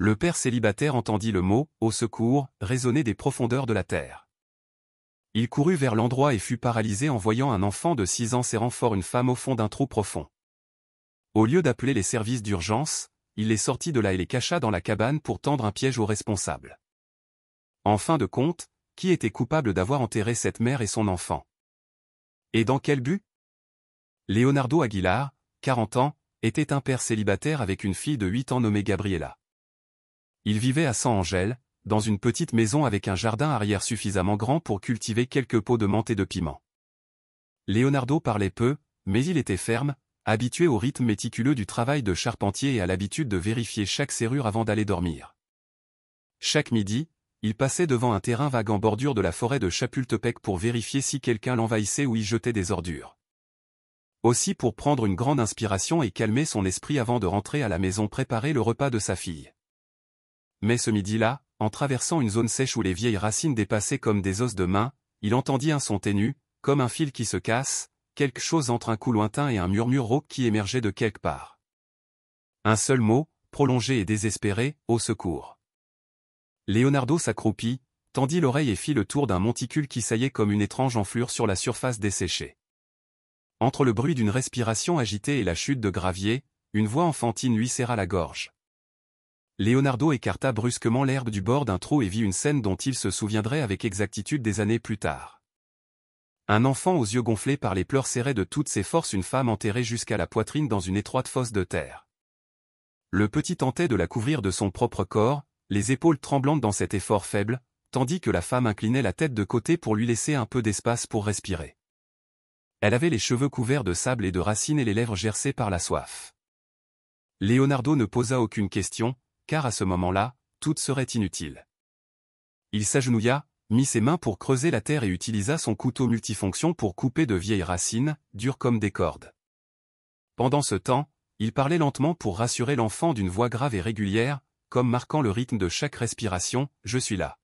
Le père célibataire entendit le mot « au secours » résonner des profondeurs de la terre. Il courut vers l'endroit et fut paralysé en voyant un enfant de 6 ans serrant fort une femme au fond d'un trou profond. Au lieu d'appeler les services d'urgence, il les sortit de là et les cacha dans la cabane pour tendre un piège aux responsables. En fin de compte, qui était coupable d'avoir enterré cette mère et son enfant? Et dans quel but? Leonardo Aguilar, 40 ans, était un père célibataire avec une fille de 8 ans nommée Gabriela. Il vivait à San Angel, dans une petite maison avec un jardin arrière suffisamment grand pour cultiver quelques pots de menthe et de piment. Leonardo parlait peu, mais il était ferme, habitué au rythme méticuleux du travail de charpentier et à l'habitude de vérifier chaque serrure avant d'aller dormir. Chaque midi, il passait devant un terrain vague en bordure de la forêt de Chapultepec pour vérifier si quelqu'un l'envahissait ou y jetait des ordures. Aussi pour prendre une grande inspiration et calmer son esprit avant de rentrer à la maison préparer le repas de sa fille. Mais ce midi-là, en traversant une zone sèche où les vieilles racines dépassaient comme des os de main, il entendit un son ténu, comme un fil qui se casse, quelque chose entre un coup lointain et un murmure rauque qui émergeait de quelque part. Un seul mot, prolongé et désespéré, au secours. Leonardo s'accroupit, tendit l'oreille et fit le tour d'un monticule qui saillait comme une étrange enflure sur la surface desséchée. Entre le bruit d'une respiration agitée et la chute de gravier, une voix enfantine lui serra la gorge. Leonardo écarta brusquement l'herbe du bord d'un trou et vit une scène dont il se souviendrait avec exactitude des années plus tard. Un enfant aux yeux gonflés par les pleurs serrait de toutes ses forces une femme enterrée jusqu'à la poitrine dans une étroite fosse de terre. Le petit tentait de la couvrir de son propre corps, les épaules tremblantes dans cet effort faible, tandis que la femme inclinait la tête de côté pour lui laisser un peu d'espace pour respirer. Elle avait les cheveux couverts de sable et de racines et les lèvres gercées par la soif. Leonardo ne posa aucune question, car à ce moment-là, tout serait inutile. Il s'agenouilla, mit ses mains pour creuser la terre et utilisa son couteau multifonction pour couper de vieilles racines, dures comme des cordes. Pendant ce temps, il parlait lentement pour rassurer l'enfant d'une voix grave et régulière, comme marquant le rythme de chaque respiration, « Je suis là.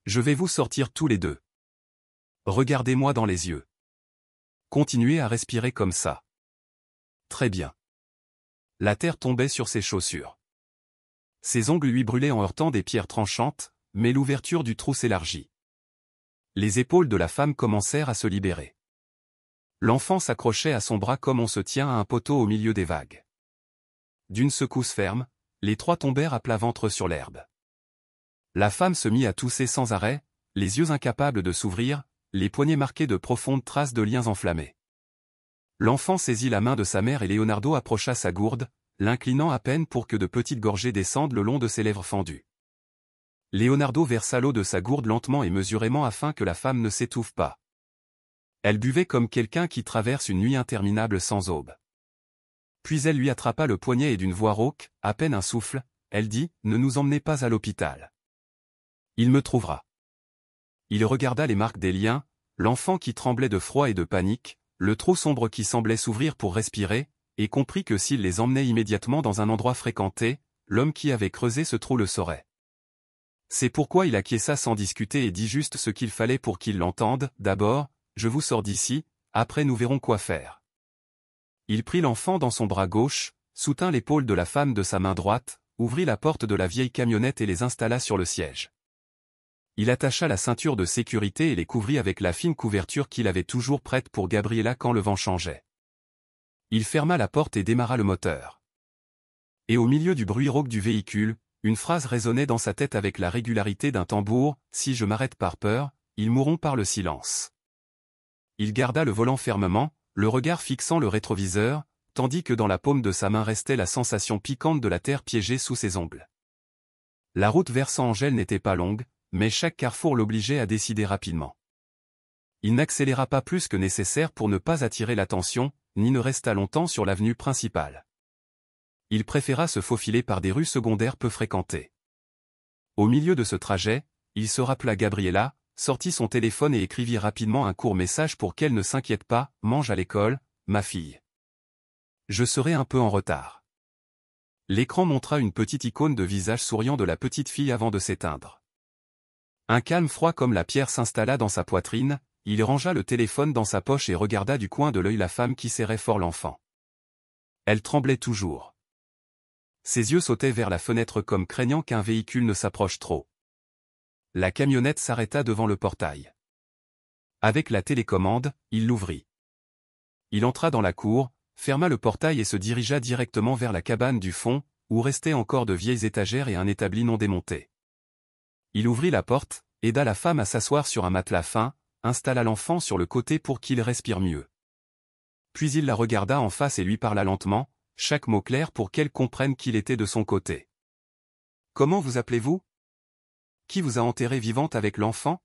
Je vais vous sortir tous les deux. Regardez-moi dans les yeux. Continuez à respirer comme ça. Très bien. » La terre tombait sur ses chaussures. Ses ongles lui brûlaient en heurtant des pierres tranchantes, mais l'ouverture du trou s'élargit. Les épaules de la femme commencèrent à se libérer. L'enfant s'accrochait à son bras comme on se tient à un poteau au milieu des vagues. D'une secousse ferme, les trois tombèrent à plat ventre sur l'herbe. La femme se mit à tousser sans arrêt, les yeux incapables de s'ouvrir, les poignets marqués de profondes traces de liens enflammés. L'enfant saisit la main de sa mère et Leonardo approcha sa gourde, l'inclinant à peine pour que de petites gorgées descendent le long de ses lèvres fendues. Leonardo versa l'eau de sa gourde lentement et mesurément afin que la femme ne s'étouffe pas. Elle buvait comme quelqu'un qui traverse une nuit interminable sans aube. Puis elle lui attrapa le poignet et d'une voix rauque, à peine un souffle, elle dit « Ne nous emmenez pas à l'hôpital. Il me trouvera. » Il regarda les marques des liens, l'enfant qui tremblait de froid et de panique, le trou sombre qui semblait s'ouvrir pour respirer, et comprit que s'il les emmenait immédiatement dans un endroit fréquenté, l'homme qui avait creusé ce trou le saurait. C'est pourquoi il acquiesça sans discuter et dit juste ce qu'il fallait pour qu'il l'entende, « D'abord, je vous sors d'ici, après nous verrons quoi faire. » Il prit l'enfant dans son bras gauche, soutint l'épaule de la femme de sa main droite, ouvrit la porte de la vieille camionnette et les installa sur le siège. Il attacha la ceinture de sécurité et les couvrit avec la fine couverture qu'il avait toujours prête pour Gabriela quand le vent changeait. Il ferma la porte et démarra le moteur. Et au milieu du bruit rauque du véhicule, une phrase résonnait dans sa tête avec la régularité d'un tambour, « Si je m'arrête par peur, ils mourront par le silence. » Il garda le volant fermement, le regard fixant le rétroviseur, tandis que dans la paume de sa main restait la sensation piquante de la terre piégée sous ses ongles. La route vers San Angel n'était pas longue, mais chaque carrefour l'obligeait à décider rapidement. Il n'accéléra pas plus que nécessaire pour ne pas attirer l'attention, ni ne resta longtemps sur l'avenue principale. Il préféra se faufiler par des rues secondaires peu fréquentées. Au milieu de ce trajet, il se rappela Gabriela, sortit son téléphone et écrivit rapidement un court message pour qu'elle ne s'inquiète pas, « Mange à l'école, ma fille. Je serai un peu en retard. » L'écran montra une petite icône de visage souriant de la petite fille avant de s'éteindre. Un calme froid comme la pierre s'installa dans sa poitrine, il rangea le téléphone dans sa poche et regarda du coin de l'œil la femme qui serrait fort l'enfant. Elle tremblait toujours. Ses yeux sautaient vers la fenêtre comme craignant qu'un véhicule ne s'approche trop. La camionnette s'arrêta devant le portail. Avec la télécommande, il l'ouvrit. Il entra dans la cour, ferma le portail et se dirigea directement vers la cabane du fond, où restaient encore de vieilles étagères et un établi non démonté. Il ouvrit la porte, aida la femme à s'asseoir sur un matelas fin, installa l'enfant sur le côté pour qu'il respire mieux. Puis il la regarda en face et lui parla lentement, chaque mot clair pour qu'elle comprenne qu'il était de son côté. « Comment vous appelez-vous ? Qui vous a enterré vivante avec l'enfant ?»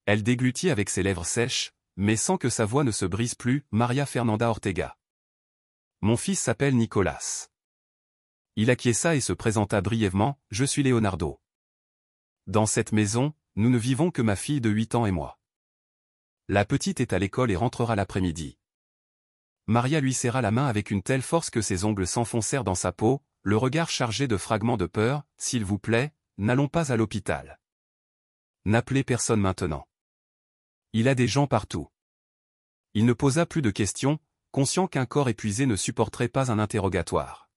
Elle déglutit avec ses lèvres sèches, mais sans que sa voix ne se brise plus, Maria Fernanda Ortega. « Mon fils s'appelle Nicolas. » Il acquiesça et se présenta brièvement, « Je suis Leonardo. Dans cette maison, nous ne vivons que ma fille de 8 ans et moi. La petite est à l'école et rentrera l'après-midi. » Maria lui serra la main avec une telle force que ses ongles s'enfoncèrent dans sa peau, le regard chargé de fragments de peur, « S'il vous plaît, n'allons pas à l'hôpital. N'appelez personne maintenant. Il a des gens partout. » Il ne posa plus de questions, conscient qu'un corps épuisé ne supporterait pas un interrogatoire.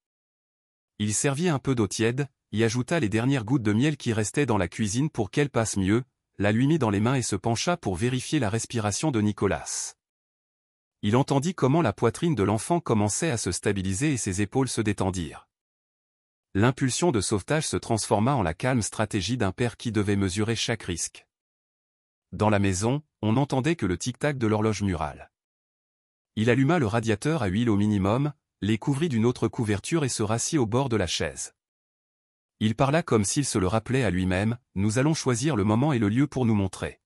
Il servit un peu d'eau tiède, y ajouta les dernières gouttes de miel qui restaient dans la cuisine pour qu'elle passe mieux, la lui mit dans les mains et se pencha pour vérifier la respiration de Nicolas. Il entendit comment la poitrine de l'enfant commençait à se stabiliser et ses épaules se détendirent. L'impulsion de sauvetage se transforma en la calme stratégie d'un père qui devait mesurer chaque risque. Dans la maison, on n'entendait que le tic-tac de l'horloge murale. Il alluma le radiateur à huile au minimum, les couvrit d'une autre couverture et se rassit au bord de la chaise. Il parla comme s'il se le rappelait à lui-même, « Nous allons choisir le moment et le lieu pour nous montrer.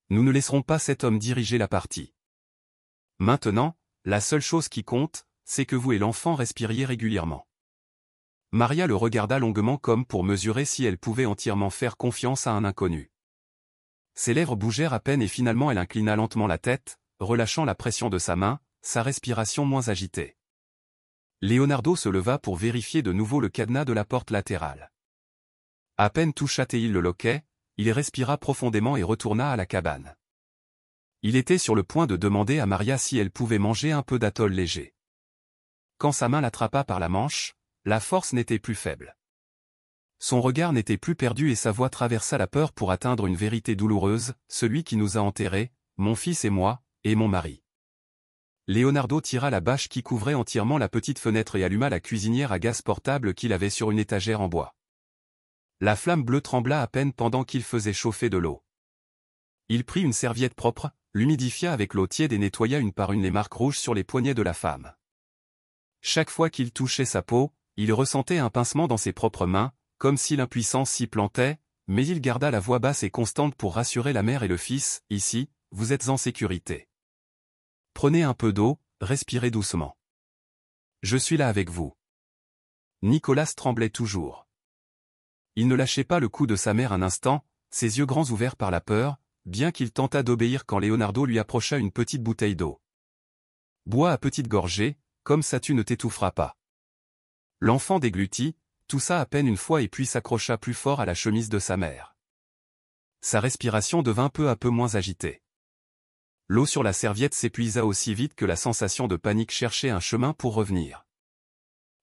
Nous ne laisserons pas cet homme diriger la partie. Maintenant, la seule chose qui compte, c'est que vous et l'enfant respiriez régulièrement. » Maria le regarda longuement comme pour mesurer si elle pouvait entièrement faire confiance à un inconnu. Ses lèvres bougèrent à peine et finalement elle inclina lentement la tête, relâchant la pression de sa main, sa respiration moins agitée. Leonardo se leva pour vérifier de nouveau le cadenas de la porte latérale. À peine toucha-t-il le loquet, il respira profondément et retourna à la cabane. Il était sur le point de demander à Maria si elle pouvait manger un peu d'atoll léger. Quand sa main l'attrapa par la manche, la force n'était plus faible. Son regard n'était plus perdu et sa voix traversa la peur pour atteindre une vérité douloureuse, « Celui qui nous a enterrés, mon fils et moi, et mon mari. » Leonardo tira la bâche qui couvrait entièrement la petite fenêtre et alluma la cuisinière à gaz portable qu'il avait sur une étagère en bois. La flamme bleue trembla à peine pendant qu'il faisait chauffer de l'eau. Il prit une serviette propre, l'humidifia avec l'eau tiède et nettoya une par une les marques rouges sur les poignets de la femme. Chaque fois qu'il touchait sa peau, il ressentait un pincement dans ses propres mains, comme si l'impuissance s'y plantait, mais il garda la voix basse et constante pour rassurer la mère et le fils, « Ici, vous êtes en sécurité. Prenez un peu d'eau, respirez doucement. Je suis là avec vous. » Nicolas tremblait toujours. Il ne lâchait pas le cou de sa mère un instant, ses yeux grands ouverts par la peur, bien qu'il tentât d'obéir quand Leonardo lui approcha une petite bouteille d'eau. « Bois à petites gorgées, comme ça tu ne t'étoufferas pas. » L'enfant déglutit, toussa à peine une fois et puis s'accrocha plus fort à la chemise de sa mère. Sa respiration devint peu à peu moins agitée. L'eau sur la serviette s'épuisa aussi vite que la sensation de panique cherchait un chemin pour revenir.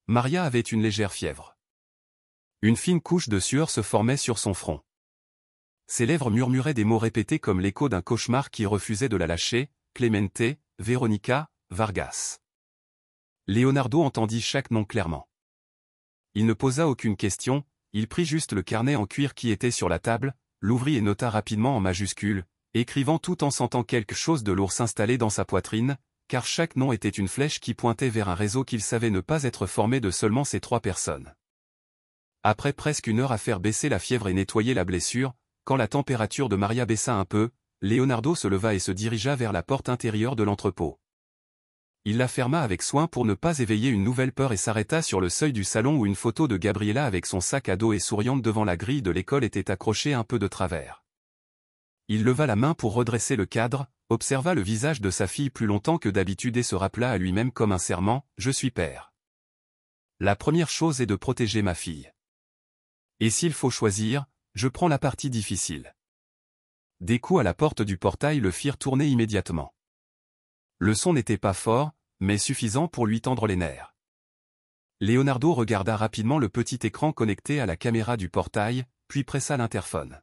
Maria avait une légère fièvre. Une fine couche de sueur se formait sur son front. Ses lèvres murmuraient des mots répétés comme l'écho d'un cauchemar qui refusait de la lâcher, « Clemente, Veronica, Vargas. » Leonardo entendit chaque nom clairement. Il ne posa aucune question, il prit juste le carnet en cuir qui était sur la table, l'ouvrit et nota rapidement en majuscules, écrivant tout en sentant quelque chose de lourd s'installer dans sa poitrine, car chaque nom était une flèche qui pointait vers un réseau qu'il savait ne pas être formé de seulement ces 3 personnes. Après presque une heure à faire baisser la fièvre et nettoyer la blessure, quand la température de Maria baissa un peu, Leonardo se leva et se dirigea vers la porte intérieure de l'entrepôt. Il la ferma avec soin pour ne pas éveiller une nouvelle peur et s'arrêta sur le seuil du salon où une photo de Gabriela avec son sac à dos et souriante devant la grille de l'école était accrochée un peu de travers. Il leva la main pour redresser le cadre, observa le visage de sa fille plus longtemps que d'habitude et se rappela à lui-même comme un serment, « Je suis père. La première chose est de protéger ma fille. Et s'il faut choisir, je prends la partie difficile. » Des coups à la porte du portail le firent tourner immédiatement. Le son n'était pas fort, mais suffisant pour lui tendre les nerfs. Leonardo regarda rapidement le petit écran connecté à la caméra du portail, puis pressa l'interphone.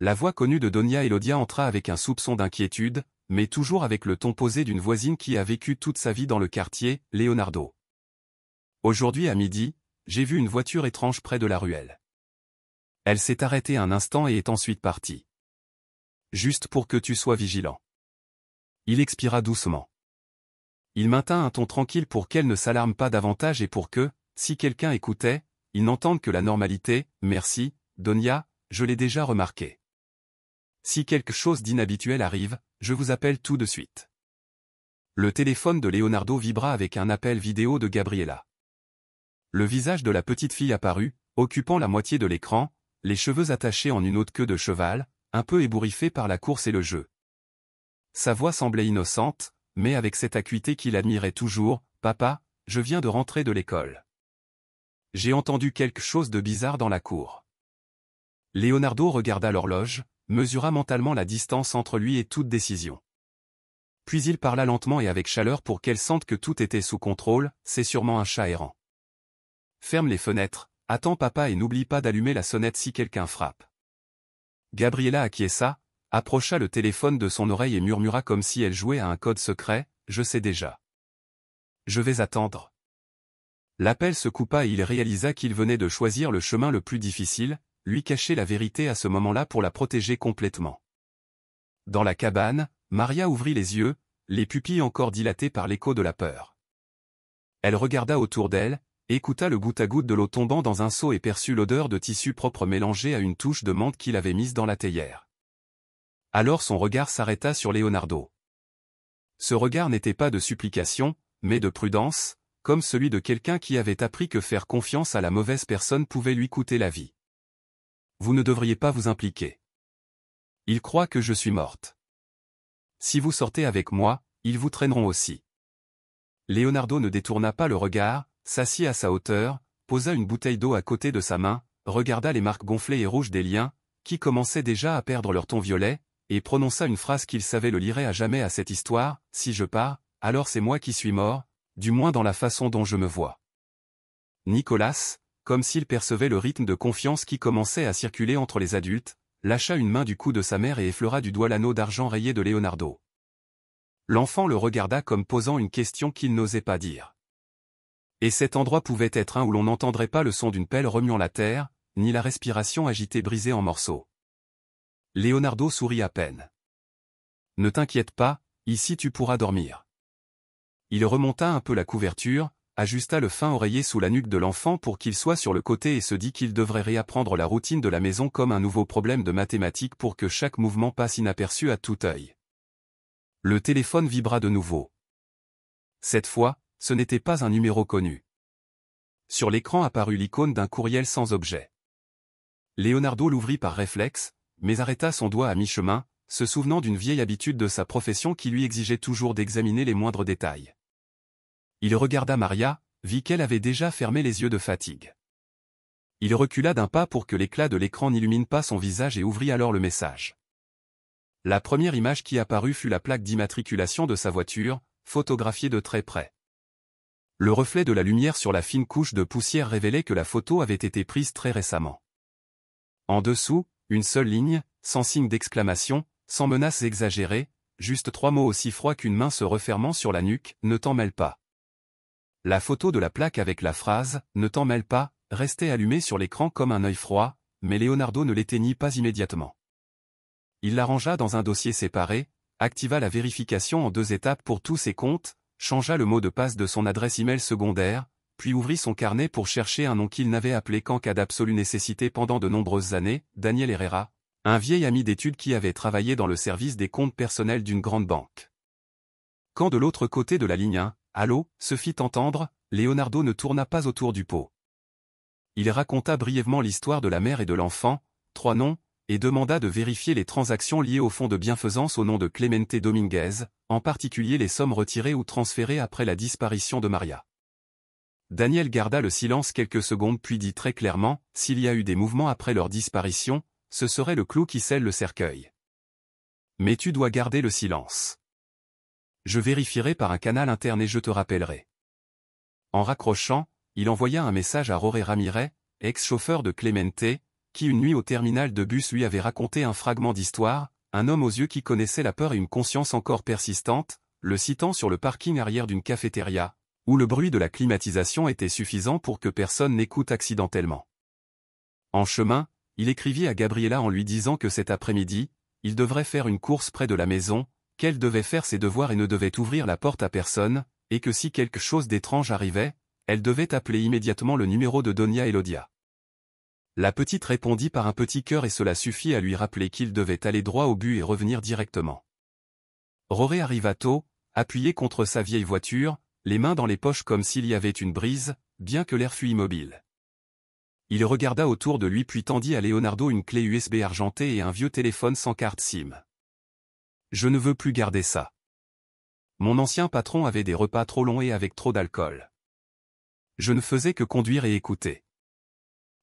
La voix connue de Doña Elodia entra avec un soupçon d'inquiétude, mais toujours avec le ton posé d'une voisine qui a vécu toute sa vie dans le quartier, Leonardo. Aujourd'hui à midi, j'ai vu une voiture étrange près de la ruelle. Elle s'est arrêtée un instant et est ensuite partie. Juste pour que tu sois vigilant. Il expira doucement. Il maintint un ton tranquille pour qu'elle ne s'alarme pas davantage et pour que, si quelqu'un écoutait, il n'entende que la normalité. Merci, Donia, je l'ai déjà remarqué. Si quelque chose d'inhabituel arrive, je vous appelle tout de suite. Le téléphone de Leonardo vibra avec un appel vidéo de Gabriela. Le visage de la petite fille apparut, occupant la moitié de l'écran, les cheveux attachés en une haute queue de cheval, un peu ébouriffée par la course et le jeu. Sa voix semblait innocente, mais avec cette acuité qu'il admirait toujours. « Papa, je viens de rentrer de l'école. J'ai entendu quelque chose de bizarre dans la cour. » Leonardo regarda l'horloge, mesura mentalement la distance entre lui et toute décision. Puis il parla lentement et avec chaleur pour qu'elle sente que tout était sous contrôle. « C'est sûrement un chat errant. Ferme les fenêtres, attends papa et n'oublie pas d'allumer la sonnette si quelqu'un frappe. » Gabriela acquiesça, approcha le téléphone de son oreille et murmura comme si elle jouait à un code secret, « Je sais déjà. Je vais attendre. » L'appel se coupa et il réalisa qu'il venait de choisir le chemin le plus difficile, lui cacher la vérité à ce moment-là pour la protéger complètement. Dans la cabane, Maria ouvrit les yeux, les pupilles encore dilatées par l'écho de la peur. Elle regarda autour d'elle, écouta le goutte-à-goutte de l'eau tombant dans un seau et perçut l'odeur de tissu propre mélangée à une touche de menthe qu'il avait mise dans la théière. Alors son regard s'arrêta sur Leonardo. Ce regard n'était pas de supplication, mais de prudence, comme celui de quelqu'un qui avait appris que faire confiance à la mauvaise personne pouvait lui coûter la vie. « Vous ne devriez pas vous impliquer. Ils croient que je suis morte. Si vous sortez avec moi, ils vous traîneront aussi. » Leonardo ne détourna pas le regard, s'assit à sa hauteur, posa une bouteille d'eau à côté de sa main, regarda les marques gonflées et rouges des liens, qui commençaient déjà à perdre leur ton violet, et prononça une phrase qu'il savait le lirait à jamais à cette histoire, « Si je pars, alors c'est moi qui suis mort, du moins dans la façon dont je me vois. » Nicolas, comme s'il percevait le rythme de confiance qui commençait à circuler entre les adultes, lâcha une main du cou de sa mère et effleura du doigt l'anneau d'argent rayé de Leonardo. L'enfant le regarda comme posant une question qu'il n'osait pas dire. Et cet endroit pouvait être un où l'on n'entendrait pas le son d'une pelle remuant la terre, ni la respiration agitée brisée en morceaux. Leonardo sourit à peine. « Ne t'inquiète pas, ici tu pourras dormir. » Il remonta un peu la couverture, ajusta le fin oreiller sous la nuque de l'enfant pour qu'il soit sur le côté et se dit qu'il devrait réapprendre la routine de la maison comme un nouveau problème de mathématiques pour que chaque mouvement passe inaperçu à tout œil. Le téléphone vibra de nouveau. Cette fois, ce n'était pas un numéro connu. Sur l'écran apparut l'icône d'un courriel sans objet. Leonardo l'ouvrit par réflexe, mais arrêta son doigt à mi-chemin, se souvenant d'une vieille habitude de sa profession qui lui exigeait toujours d'examiner les moindres détails. Il regarda Maria, vit qu'elle avait déjà fermé les yeux de fatigue. Il recula d'un pas pour que l'éclat de l'écran n'illumine pas son visage et ouvrit alors le message. La première image qui apparut fut la plaque d'immatriculation de sa voiture, photographiée de très près. Le reflet de la lumière sur la fine couche de poussière révélait que la photo avait été prise très récemment. En dessous, une seule ligne, sans signe d'exclamation, sans menace exagérée, juste 3 mots aussi froids qu'une main se refermant sur la nuque, « Ne t'en mêle pas ». La photo de la plaque avec la phrase « Ne t'en mêle pas » restait allumée sur l'écran comme un œil froid, mais Leonardo ne l'éteignit pas immédiatement. Il la rangea dans un dossier séparé, activa la vérification en 2 étapes pour tous ses comptes, changea le mot de passe de son adresse email secondaire, puis ouvrit son carnet pour chercher un nom qu'il n'avait appelé qu'en cas d'absolue nécessité pendant de nombreuses années, Daniel Herrera, un vieil ami d'études qui avait travaillé dans le service des comptes personnels d'une grande banque. Quand de l'autre côté de la ligne 1, « Allô » se fit entendre, Leonardo ne tourna pas autour du pot. Il raconta brièvement l'histoire de la mère et de l'enfant, 3 noms, et demanda de vérifier les transactions liées au fonds de bienfaisance au nom de Clemente Dominguez, en particulier les sommes retirées ou transférées après la disparition de Maria. Daniel garda le silence quelques secondes puis dit très clairement, s'il y a eu des mouvements après leur disparition, ce serait le clou qui scelle le cercueil. Mais tu dois garder le silence. Je vérifierai par un canal interne et je te rappellerai. En raccrochant, il envoya un message à Roré Ramirez, ex-chauffeur de Clemente, qui une nuit au terminal de bus lui avait raconté un fragment d'histoire, un homme aux yeux qui connaissait la peur et une conscience encore persistante, le citant sur le parking arrière d'une cafétéria, où le bruit de la climatisation était suffisant pour que personne n'écoute accidentellement. En chemin, il écrivit à Gabriela en lui disant que cet après-midi, il devrait faire une course près de la maison, qu'elle devait faire ses devoirs et ne devait ouvrir la porte à personne, et que si quelque chose d'étrange arrivait, elle devait appeler immédiatement le numéro de Donia Elodia. La petite répondit par un petit cœur et cela suffit à lui rappeler qu'il devait aller droit au but et revenir directement. Roré arriva tôt, appuyé contre sa vieille voiture, les mains dans les poches comme s'il y avait une brise, bien que l'air fût immobile. Il regarda autour de lui puis tendit à Leonardo une clé USB argentée et un vieux téléphone sans carte SIM. « Je ne veux plus garder ça. Mon ancien patron avait des repas trop longs et avec trop d'alcool. Je ne faisais que conduire et écouter.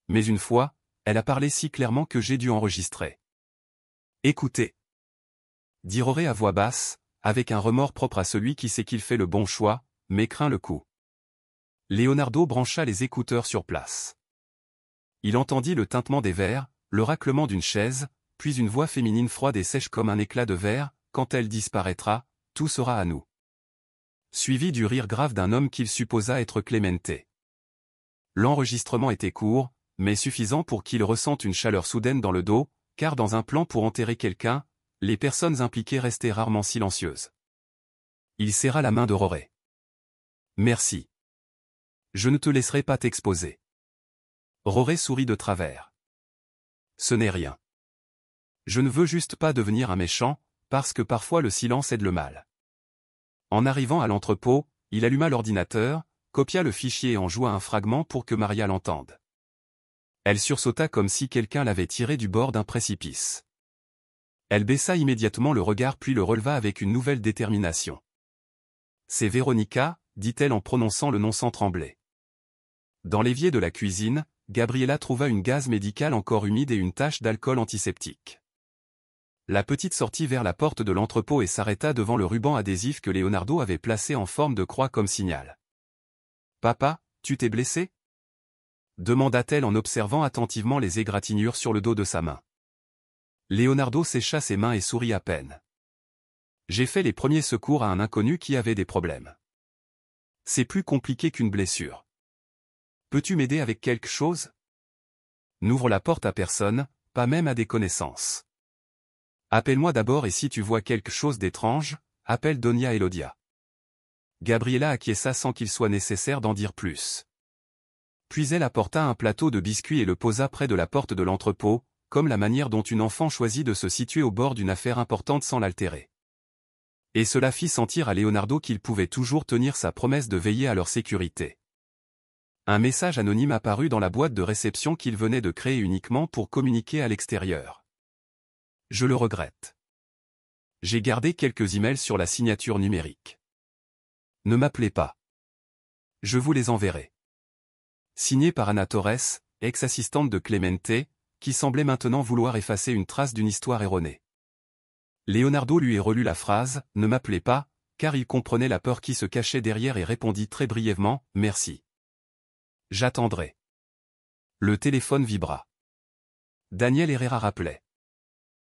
Mais une fois, elle a parlé si clairement que j'ai dû enregistrer. Écoutez. » dit Roré à voix basse, avec un remords propre à celui qui sait qu'il fait le bon choix, mais craint le coup. Leonardo brancha les écouteurs sur place. Il entendit le tintement des verres, le raclement d'une chaise, puis une voix féminine froide et sèche comme un éclat de verre, « Quand elle disparaîtra, tout sera à nous. » Suivi du rire grave d'un homme qu'il supposa être Clemente. L'enregistrement était court, mais suffisant pour qu'il ressente une chaleur soudaine dans le dos, car dans un plan pour enterrer quelqu'un, les personnes impliquées restaient rarement silencieuses. Il serra la main de Roré. « Merci. Je ne te laisserai pas t'exposer. » Roré sourit de travers. « Ce n'est rien. Je ne veux juste pas devenir un méchant, parce que parfois le silence aide le mal. » En arrivant à l'entrepôt, il alluma l'ordinateur, copia le fichier et en joua un fragment pour que Maria l'entende. Elle sursauta comme si quelqu'un l'avait tirée du bord d'un précipice. Elle baissa immédiatement le regard puis le releva avec une nouvelle détermination. « C'est Véronica, dit-elle en prononçant le nom sans trembler. Dans l'évier de la cuisine, Gabriela trouva une gaze médicale encore humide et une tache d'alcool antiseptique. La petite sortit vers la porte de l'entrepôt et s'arrêta devant le ruban adhésif que Leonardo avait placé en forme de croix comme signal. « Papa, tu t'es blessé ?» demanda-t-elle en observant attentivement les égratignures sur le dos de sa main. Leonardo sécha ses mains et sourit à peine. « J'ai fait les premiers secours à un inconnu qui avait des problèmes. C'est plus compliqué qu'une blessure. Peux-tu m'aider avec quelque chose ? N'ouvre la porte à personne, pas même à des connaissances. Appelle-moi d'abord et si tu vois quelque chose d'étrange, appelle Donia Elodia. » Gabriela acquiesça sans qu'il soit nécessaire d'en dire plus. Puis elle apporta un plateau de biscuits et le posa près de la porte de l'entrepôt, comme la manière dont une enfant choisit de se situer au bord d'une affaire importante sans l'altérer. Et cela fit sentir à Leonardo qu'il pouvait toujours tenir sa promesse de veiller à leur sécurité. Un message anonyme apparut dans la boîte de réception qu'il venait de créer uniquement pour communiquer à l'extérieur. « Je le regrette. J'ai gardé quelques emails sur la signature numérique. Ne m'appelez pas. Je vous les enverrai. » Signé par Ana Torres, ex-assistante de Clemente, qui semblait maintenant vouloir effacer une trace d'une histoire erronée. Leonardo lui relu la phrase « Ne m'appelez pas », car il comprenait la peur qui se cachait derrière et répondit très brièvement « Merci. J'attendrai. » Le téléphone vibra. Daniel Herrera rappelait.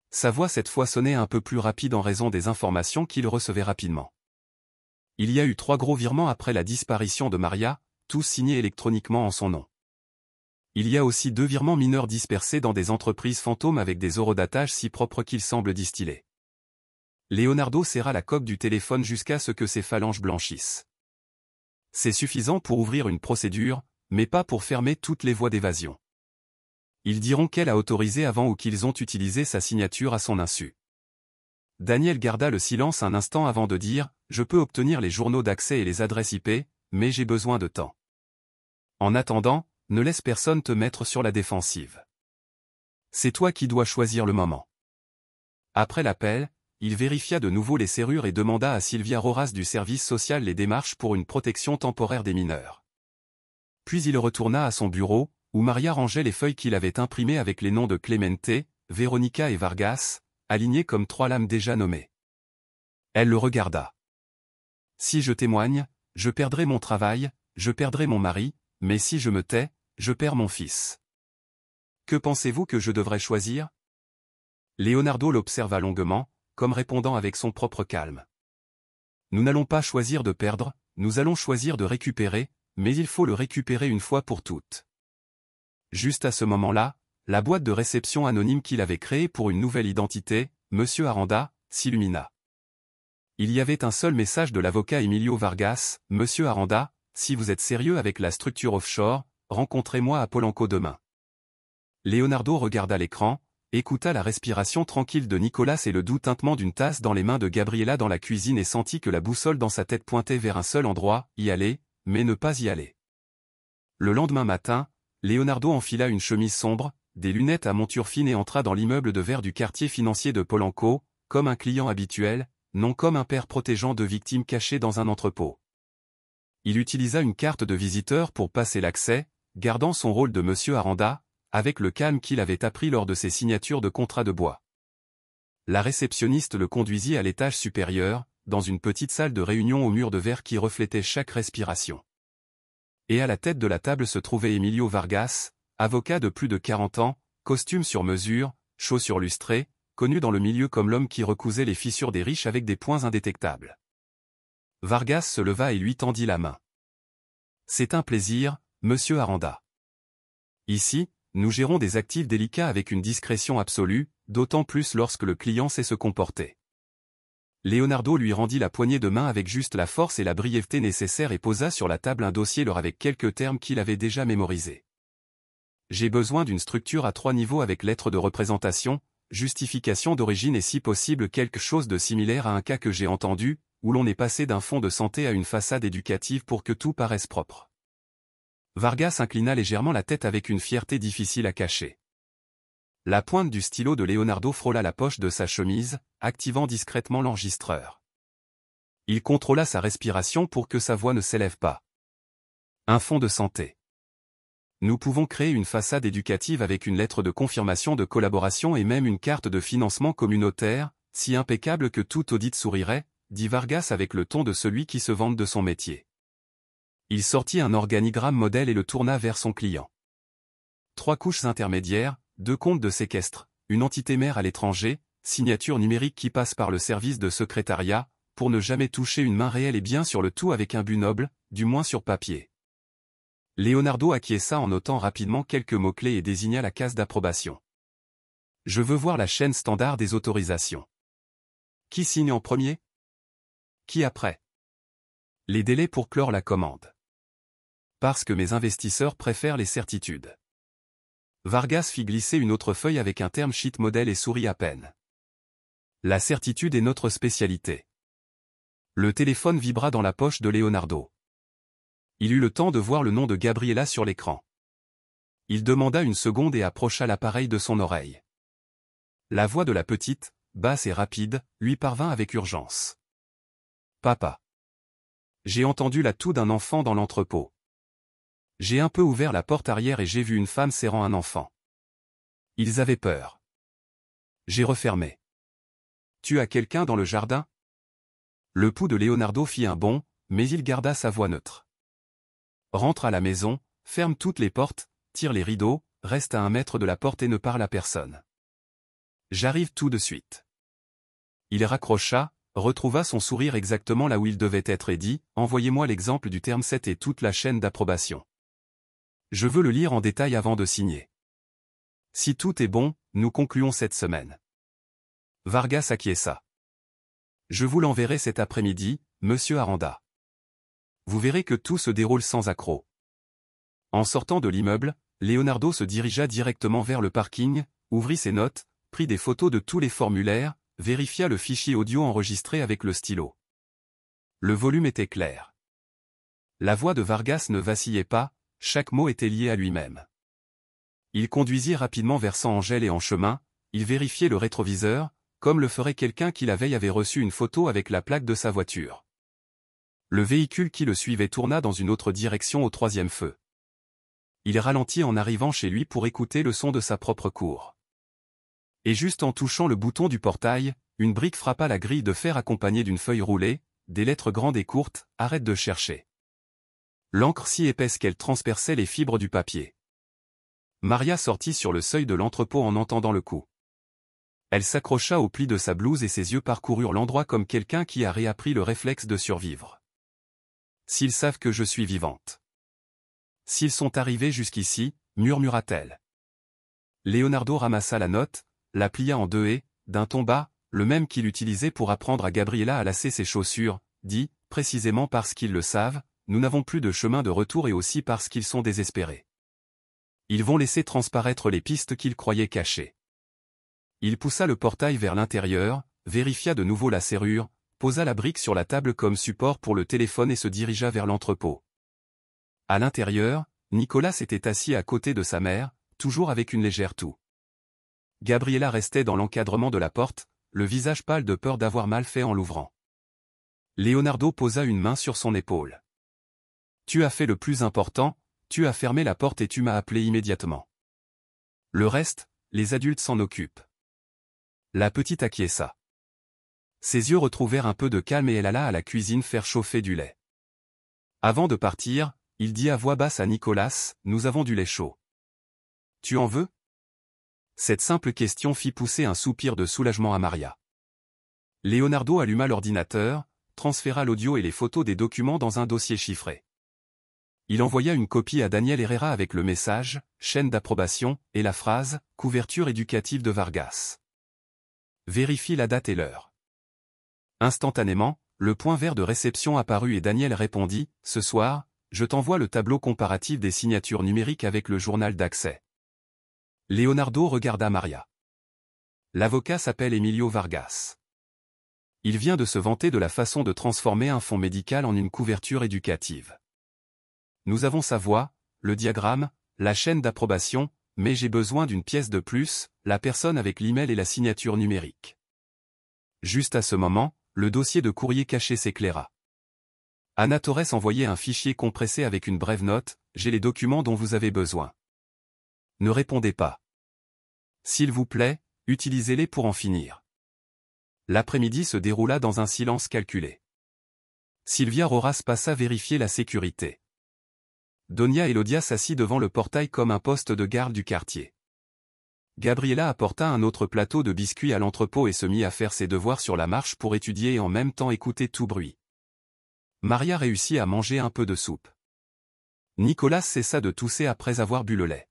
Sa voix cette fois sonnait un peu plus rapide en raison des informations qu'il recevait rapidement. Il y a eu 3 gros virements après la disparition de Maria, tous signés électroniquement en son nom. Il y a aussi 2 virements mineurs dispersés dans des entreprises fantômes avec des horodatage si propres qu'ils semblent distillés. Leonardo serra la coque du téléphone jusqu'à ce que ses phalanges blanchissent. C'est suffisant pour ouvrir une procédure, mais pas pour fermer toutes les voies d'évasion. Ils diront qu'elle a autorisé avant ou qu'ils ont utilisé sa signature à son insu. Daniel garda le silence un instant avant de dire « Je peux obtenir les journaux d'accès et les adresses IP, mais j'ai besoin de temps. En attendant, ne laisse personne te mettre sur la défensive. C'est toi qui dois choisir le moment. » Après l'appel, il vérifia de nouveau les serrures et demanda à Sylvia Roras du service social les démarches pour une protection temporaire des mineurs. Puis il retourna à son bureau, où Maria rangeait les feuilles qu'il avait imprimées avec les noms de Clemente, Véronica et Vargas, alignés comme 3 lames déjà nommées. Elle le regarda. « Si je témoigne, je perdrai mon travail, je perdrai mon mari, mais si je me tais, je perds mon fils. Que pensez-vous que je devrais choisir? Leonardo l'observa longuement, comme répondant avec son propre calme. Nous n'allons pas choisir de perdre, nous allons choisir de récupérer, mais il faut le récupérer une fois pour toutes. Juste à ce moment-là, la boîte de réception anonyme qu'il avait créée pour une nouvelle identité, Monsieur Aranda, s'illumina. Il y avait un seul message de l'avocat Emilio Vargas: Monsieur Aranda, si vous êtes sérieux avec la structure offshore, rencontrez-moi à Polanco demain. Leonardo regarda l'écran, écouta la respiration tranquille de Nicolas et le doux tintement d'une tasse dans les mains de Gabriela dans la cuisine et sentit que la boussole dans sa tête pointait vers un seul endroit: y aller, mais ne pas y aller. Le lendemain matin, Leonardo enfila une chemise sombre, des lunettes à monture fine et entra dans l'immeuble de verre du quartier financier de Polanco, comme un client habituel, non comme un père protégeant deux victimes cachées dans un entrepôt. Il utilisa une carte de visiteur pour passer l'accès, gardant son rôle de Monsieur Aranda, avec le calme qu'il avait appris lors de ses signatures de contrats de bois. La réceptionniste le conduisit à l'étage supérieur, dans une petite salle de réunion aux murs de verre qui reflétait chaque respiration. Et à la tête de la table se trouvait Emilio Vargas, avocat de plus de 40 ans, costume sur mesure, chaussures lustrées, connu dans le milieu comme l'homme qui recousait les fissures des riches avec des poings indétectables. Vargas se leva et lui tendit la main. « C'est un plaisir, Monsieur Aranda. Ici, nous gérons des actifs délicats avec une discrétion absolue, d'autant plus lorsque le client sait se comporter. » Leonardo lui rendit la poignée de main avec juste la force et la brièveté nécessaires et posa sur la table un dossier leur avec quelques termes qu'il avait déjà mémorisés. « J'ai besoin d'une structure à 3 niveaux avec lettre de représentation, justification d'origine et si possible quelque chose de similaire à un cas que j'ai entendu, où l'on est passé d'un fonds de santé à une façade éducative pour que tout paraisse propre. » Vargas inclina légèrement la tête avec une fierté difficile à cacher. La pointe du stylo de Leonardo frôla la poche de sa chemise, activant discrètement l'enregistreur. Il contrôla sa respiration pour que sa voix ne s'élève pas. Un fonds de santé. Nous pouvons créer une façade éducative avec une lettre de confirmation de collaboration et même une carte de financement communautaire, si impeccable que tout audit sourirait, dit Vargas avec le ton de celui qui se vante de son métier. Il sortit un organigramme modèle et le tourna vers son client. 3 couches intermédiaires, 2 comptes de séquestre, une entité mère à l'étranger, signature numérique qui passe par le service de secrétariat, pour ne jamais toucher une main réelle et bien sur le tout avec un but noble, du moins sur papier. Leonardo acquiesça en notant rapidement quelques mots-clés et désigna la case d'approbation. Je veux voir la chaîne standard des autorisations. Qui signe en premier? Qui après? Les délais pour clore la commande. Parce que mes investisseurs préfèrent les certitudes. Vargas fit glisser une autre feuille avec un terme sheet modèle et sourit à peine. La certitude est notre spécialité. Le téléphone vibra dans la poche de Leonardo. Il eut le temps de voir le nom de Gabriela sur l'écran. Il demanda une seconde et approcha l'appareil de son oreille. La voix de la petite, basse et rapide, lui parvint avec urgence. Papa. J'ai entendu la toux d'un enfant dans l'entrepôt. J'ai un peu ouvert la porte arrière et j'ai vu une femme serrant un enfant. Ils avaient peur. J'ai refermé. Tu as quelqu'un dans le jardin? Le pouls de Leonardo fit un bond, mais il garda sa voix neutre. Rentre à la maison, ferme toutes les portes, tire les rideaux, reste à 1 mètre de la porte et ne parle à personne. J'arrive tout de suite. Il raccrocha, retrouva son sourire exactement là où il devait être et dit, envoyez-moi l'exemple du terme 7 et toute la chaîne d'approbation. Je veux le lire en détail avant de signer. Si tout est bon, nous concluons cette semaine. Vargas acquiesça. Je vous l'enverrai cet après-midi, Monsieur Aranda. Vous verrez que tout se déroule sans accroc. En sortant de l'immeuble, Leonardo se dirigea directement vers le parking, ouvrit ses notes, prit des photos de tous les formulaires, vérifia le fichier audio enregistré avec le stylo. Le volume était clair. La voix de Vargas ne vacillait pas, chaque mot était lié à lui-même. Il conduisit rapidement vers San Angel et en chemin, il vérifiait le rétroviseur, comme le ferait quelqu'un qui la veille avait reçu une photo avec la plaque de sa voiture. Le véhicule qui le suivait tourna dans une autre direction au 3e feu. Il ralentit en arrivant chez lui pour écouter le son de sa propre cour. Et juste en touchant le bouton du portail, une brique frappa la grille de fer accompagnée d'une feuille roulée, des lettres grandes et courtes, arrête de chercher. l'encre si épaisse qu'elle transperçait les fibres du papier. Maria sortit sur le seuil de l'entrepôt en entendant le coup. Elle s'accrocha au pli de sa blouse et ses yeux parcoururent l'endroit comme quelqu'un qui a réappris le réflexe de survivre. S'ils savent que je suis vivante. S'ils sont arrivés jusqu'ici, murmura-t-elle. Leonardo ramassa la note, la plia en deux et, d'un ton bas, le même qu'il utilisait pour apprendre à Gabriela à lasser ses chaussures, dit, précisément parce qu'ils le savent, nous n'avons plus de chemin de retour et aussi parce qu'ils sont désespérés. Ils vont laisser transparaître les pistes qu'ils croyaient cachées. Il poussa le portail vers l'intérieur, vérifia de nouveau la serrure, posa la brique sur la table comme support pour le téléphone et se dirigea vers l'entrepôt. À l'intérieur, Nicolas était assis à côté de sa mère, toujours avec une légère toux. Gabriela restait dans l'encadrement de la porte, le visage pâle de peur d'avoir mal fait en l'ouvrant. Leonardo posa une main sur son épaule. « Tu as fait le plus important, tu as fermé la porte et tu m'as appelé immédiatement. Le reste, les adultes s'en occupent. » La petite acquiesça. Ses yeux retrouvèrent un peu de calme et elle alla à la cuisine faire chauffer du lait. Avant de partir, il dit à voix basse à Nicolas, « Nous avons du lait chaud. Tu en veux ?» Cette simple question fit pousser un soupir de soulagement à Maria. Leonardo alluma l'ordinateur, transféra l'audio et les photos des documents dans un dossier chiffré. Il envoya une copie à Daniel Herrera avec le message « Chaîne d'approbation » et la phrase « Couverture éducative de Vargas ». Vérifie la date et l'heure. Instantanément, le point vert de réception apparut et Daniel répondit « Ce soir, je t'envoie le tableau comparatif des signatures numériques avec le journal d'accès. » Leonardo regarda Maria. L'avocat s'appelle Emilio Vargas. Il vient de se vanter de la façon de transformer un fonds médical en une couverture éducative. Nous avons sa voix, le diagramme, la chaîne d'approbation, mais j'ai besoin d'une pièce de plus, la personne avec l'email et la signature numérique. Juste à ce moment, le dossier de courrier caché s'éclaira. Ana Torres envoyait un fichier compressé avec une brève note, « J'ai les documents dont vous avez besoin. Ne répondez pas. S'il vous plaît, utilisez-les pour en finir. » L'après-midi se déroula dans un silence calculé. Sylvia Roras passa vérifier la sécurité. Donia Elodia s'assit devant le portail comme un poste de garde du quartier. Gabriela apporta un autre plateau de biscuits à l'entrepôt et se mit à faire ses devoirs sur la marche pour étudier et en même temps écouter tout bruit. Maria réussit à manger un peu de soupe. Nicolas cessa de tousser après avoir bu le lait.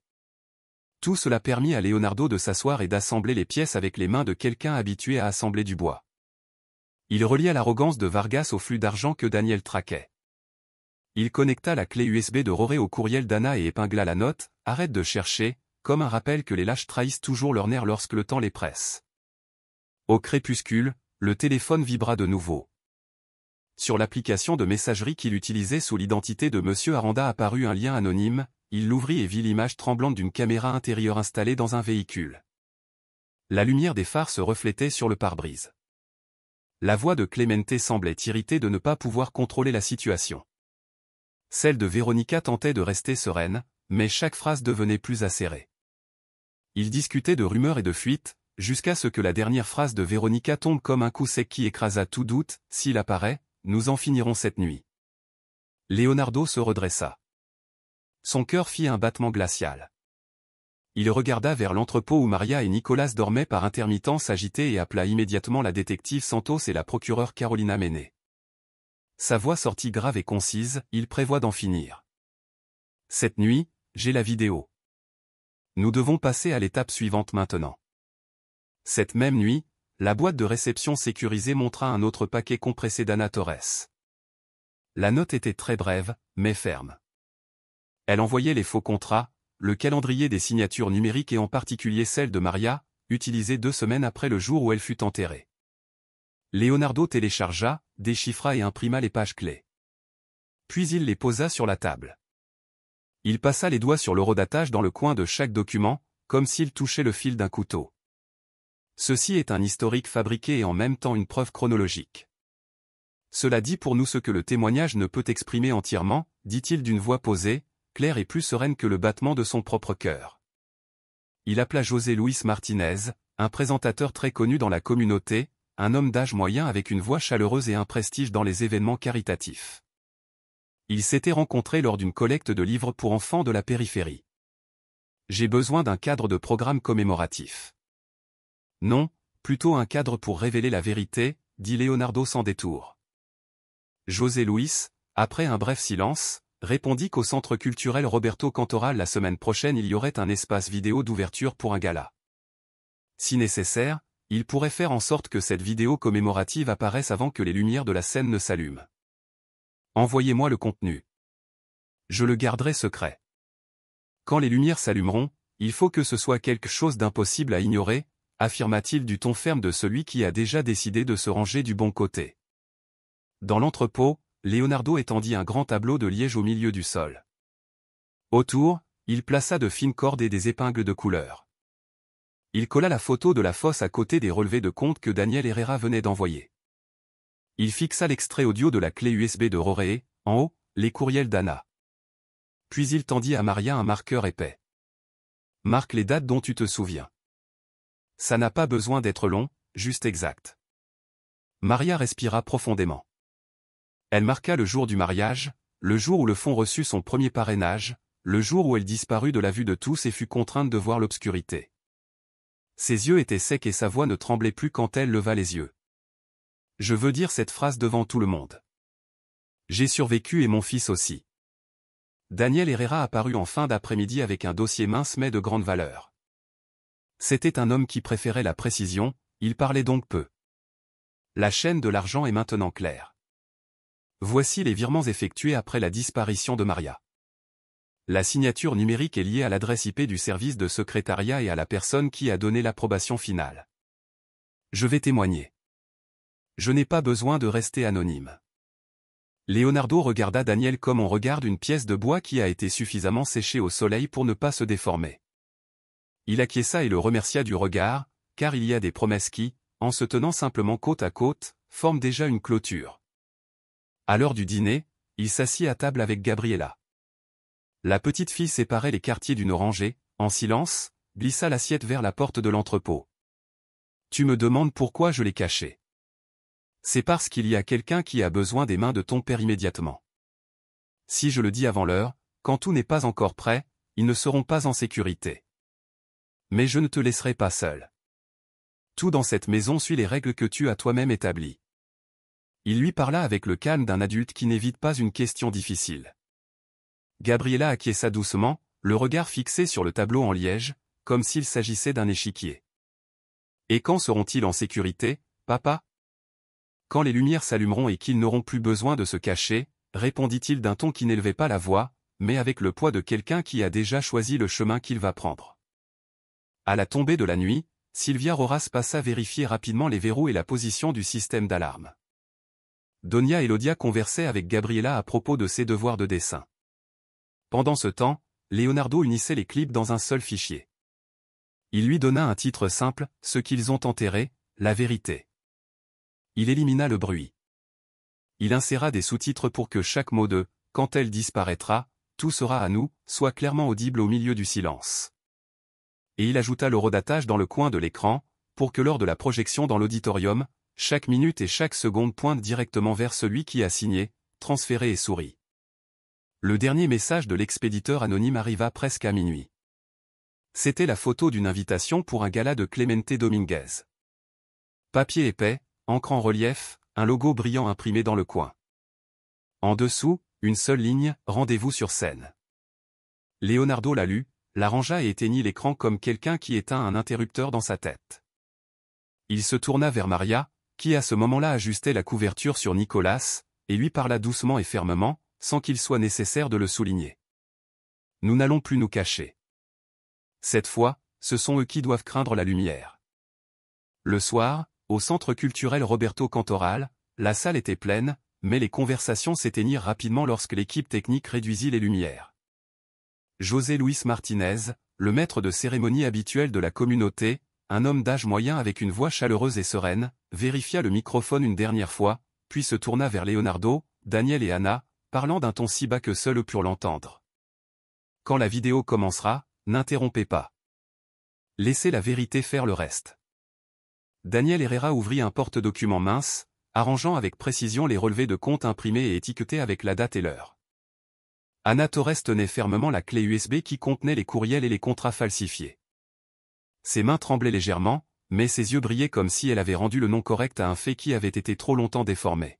Tout cela permit à Leonardo de s'asseoir et d'assembler les pièces avec les mains de quelqu'un habitué à assembler du bois. Il relia l'arrogance de Vargas au flux d'argent que Daniel traquait. Il connecta la clé USB de Roré au courriel d'Anna et épingla la note « Arrête de chercher », comme un rappel que les lâches trahissent toujours leur nerf lorsque le temps les presse. Au crépuscule, le téléphone vibra de nouveau. Sur l'application de messagerie qu'il utilisait sous l'identité de Monsieur Aranda apparut un lien anonyme, il l'ouvrit et vit l'image tremblante d'une caméra intérieure installée dans un véhicule. La lumière des phares se reflétait sur le pare-brise. La voix de Clemente semblait irritée de ne pas pouvoir contrôler la situation. Celle de Véronica tentait de rester sereine, mais chaque phrase devenait plus acérée. Ils discutaient de rumeurs et de fuites, jusqu'à ce que la dernière phrase de Véronica tombe comme un coup sec qui écrasa tout doute, « S'il apparaît, nous en finirons cette nuit. » Leonardo se redressa. Son cœur fit un battement glacial. Il regarda vers l'entrepôt où Maria et Nicolas dormaient par intermittence agités et appela immédiatement la détective Santos et la procureure Carolina Mené. Sa voix sortit grave et concise, « Il prévoit d'en finir. Cette nuit, j'ai la vidéo. Nous devons passer à l'étape suivante maintenant. » Cette même nuit, la boîte de réception sécurisée montra un autre paquet compressé d'Ana Torres. La note était très brève, mais ferme. Elle envoyait les faux contrats, le calendrier des signatures numériques et en particulier celle de Maria, utilisée 2 semaines après le jour où elle fut enterrée. Leonardo téléchargea, déchiffra et imprima les pages clés. Puis il les posa sur la table. Il passa les doigts sur l'horodatage dans le coin de chaque document, comme s'il touchait le fil d'un couteau. Ceci est un historique fabriqué et en même temps une preuve chronologique. Cela dit pour nous ce que le témoignage ne peut exprimer entièrement, dit-il d'une voix posée, claire et plus sereine que le battement de son propre cœur. Il appela José Luis Martinez, un présentateur très connu dans la communauté, un homme d'âge moyen avec une voix chaleureuse et un prestige dans les événements caritatifs. Ils s'étaient rencontrés lors d'une collecte de livres pour enfants de la périphérie. J'ai besoin d'un cadre de programme commémoratif. Non, plutôt un cadre pour révéler la vérité, dit Leonardo sans détour. José Luis, après un bref silence, répondit qu'au Centre culturel Roberto Cantoral la semaine prochaine il y aurait un espace vidéo d'ouverture pour un gala. Si nécessaire, il pourrait faire en sorte que cette vidéo commémorative apparaisse avant que les lumières de la scène ne s'allument. Envoyez-moi le contenu. Je le garderai secret. Quand les lumières s'allumeront, il faut que ce soit quelque chose d'impossible à ignorer, affirma-t-il du ton ferme de celui qui a déjà décidé de se ranger du bon côté. Dans l'entrepôt, Leonardo étendit un grand tableau de liège au milieu du sol. Autour, il plaça de fines cordes et des épingles de couleur. Il colla la photo de la fosse à côté des relevés de compte que Daniel Herrera venait d'envoyer. Il fixa l'extrait audio de la clé USB de Roré, en haut, les courriels d'Anna. Puis il tendit à Maria un marqueur épais. Marque les dates dont tu te souviens. Ça n'a pas besoin d'être long, juste exact. Maria respira profondément. Elle marqua le jour du mariage, le jour où le fond reçut son premier parrainage, le jour où elle disparut de la vue de tous et fut contrainte de voir l'obscurité. Ses yeux étaient secs et sa voix ne tremblait plus quand elle leva les yeux. Je veux dire cette phrase devant tout le monde. J'ai survécu et mon fils aussi. Daniel Herrera apparut en fin d'après-midi avec un dossier mince mais de grande valeur. C'était un homme qui préférait la précision, il parlait donc peu. La chaîne de l'argent est maintenant claire. Voici les virements effectués après la disparition de Maria. La signature numérique est liée à l'adresse IP du service de secrétariat et à la personne qui a donné l'approbation finale. Je vais témoigner. Je n'ai pas besoin de rester anonyme. Leonardo regarda Daniel comme on regarde une pièce de bois qui a été suffisamment séchée au soleil pour ne pas se déformer. Il acquiesça et le remercia du regard, car il y a des promesses qui, en se tenant simplement côte à côte, forment déjà une clôture. À l'heure du dîner, il s'assit à table avec Gabriela. La petite fille séparait les quartiers d'une orangée, en silence, glissa l'assiette vers la porte de l'entrepôt. Tu me demandes pourquoi je l'ai caché. C'est parce qu'il y a quelqu'un qui a besoin des mains de ton père immédiatement. Si je le dis avant l'heure, quand tout n'est pas encore prêt, ils ne seront pas en sécurité. Mais je ne te laisserai pas seul. Tout dans cette maison suit les règles que tu as toi-même établies. Il lui parla avec le calme d'un adulte qui n'évite pas une question difficile. Gabriela acquiesça doucement, le regard fixé sur le tableau en liège, comme s'il s'agissait d'un échiquier. Et quand seront-ils en sécurité, papa? Quand les lumières s'allumeront et qu'ils n'auront plus besoin de se cacher, répondit-il d'un ton qui n'élevait pas la voix, mais avec le poids de quelqu'un qui a déjà choisi le chemin qu'il va prendre. À la tombée de la nuit, Sylvia Roras passa vérifier rapidement les verrous et la position du système d'alarme. Donia Elodia conversait avec Gabriela à propos de ses devoirs de dessin. Pendant ce temps, Leonardo unissait les clips dans un seul fichier. Il lui donna un titre simple, « Ce qu'ils ont enterré, la vérité ». Il élimina le bruit. Il inséra des sous-titres pour que chaque mot de « Quand elle disparaîtra, tout sera à nous » soit clairement audible au milieu du silence. Et il ajouta l'horodatage dans le coin de l'écran, pour que lors de la projection dans l'auditorium, chaque minute et chaque seconde pointe directement vers celui qui a signé, transféré et souri. Le dernier message de l'expéditeur anonyme arriva presque à minuit. C'était la photo d'une invitation pour un gala de Clemente Dominguez. Papier épais, encre en relief, un logo brillant imprimé dans le coin. En dessous, une seule ligne, rendez-vous sur scène. Leonardo la lut, l'arrangea et éteignit l'écran comme quelqu'un qui éteint un interrupteur dans sa tête. Il se tourna vers Maria, qui à ce moment-là ajustait la couverture sur Nicolas, et lui parla doucement et fermement, sans qu'il soit nécessaire de le souligner. Nous n'allons plus nous cacher. Cette fois, ce sont eux qui doivent craindre la lumière. Le soir, au Centre culturel Roberto Cantoral, la salle était pleine, mais les conversations s'éteignirent rapidement lorsque l'équipe technique réduisit les lumières. José Luis Martinez, le maître de cérémonie habituel de la communauté, un homme d'âge moyen avec une voix chaleureuse et sereine, vérifia le microphone une dernière fois, puis se tourna vers Leonardo, Daniel et Anna, parlant d'un ton si bas que seuls eux purent l'entendre. Quand la vidéo commencera, n'interrompez pas. Laissez la vérité faire le reste. Daniel Herrera ouvrit un porte-document mince, arrangeant avec précision les relevés de compte imprimés et étiquetés avec la date et l'heure. Anna Torres tenait fermement la clé USB qui contenait les courriels et les contrats falsifiés. Ses mains tremblaient légèrement, mais ses yeux brillaient comme si elle avait rendu le nom correct à un fait qui avait été trop longtemps déformé.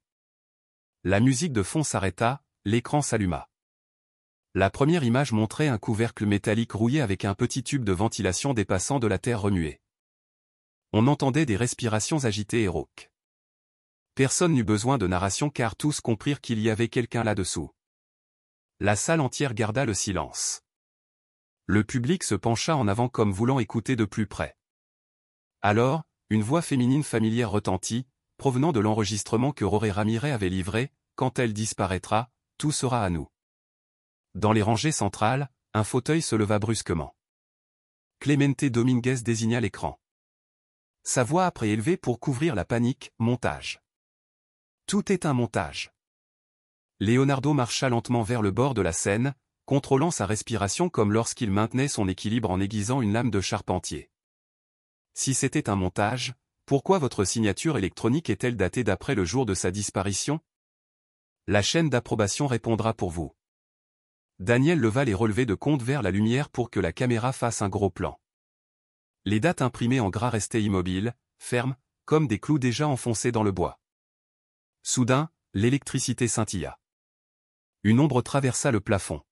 La musique de fond s'arrêta, l'écran s'alluma. La première image montrait un couvercle métallique rouillé avec un petit tube de ventilation dépassant de la terre remuée. On entendait des respirations agitées et rauques. Personne n'eut besoin de narration car tous comprirent qu'il y avait quelqu'un là-dessous. La salle entière garda le silence. Le public se pencha en avant comme voulant écouter de plus près. Alors, une voix féminine familière retentit, provenant de l'enregistrement que Roré Ramirez avait livré, « Quand elle disparaîtra, tout sera à nous ». Dans les rangées centrales, un fauteuil se leva brusquement. Clemente Dominguez désigna l'écran. Sa voix après élevée pour couvrir la panique, « Montage. Tout est un montage. » Leonardo marcha lentement vers le bord de la scène, contrôlant sa respiration comme lorsqu'il maintenait son équilibre en aiguisant une lame de charpentier. Si c'était un montage, pourquoi votre signature électronique est-elle datée d'après le jour de sa disparition? La chaîne d'approbation répondra pour vous. Daniel leva les relevés de compte vers la lumière pour que la caméra fasse un gros plan. Les dates imprimées en gras restaient immobiles, fermes, comme des clous déjà enfoncés dans le bois. Soudain, l'électricité scintilla. Une ombre traversa le plafond.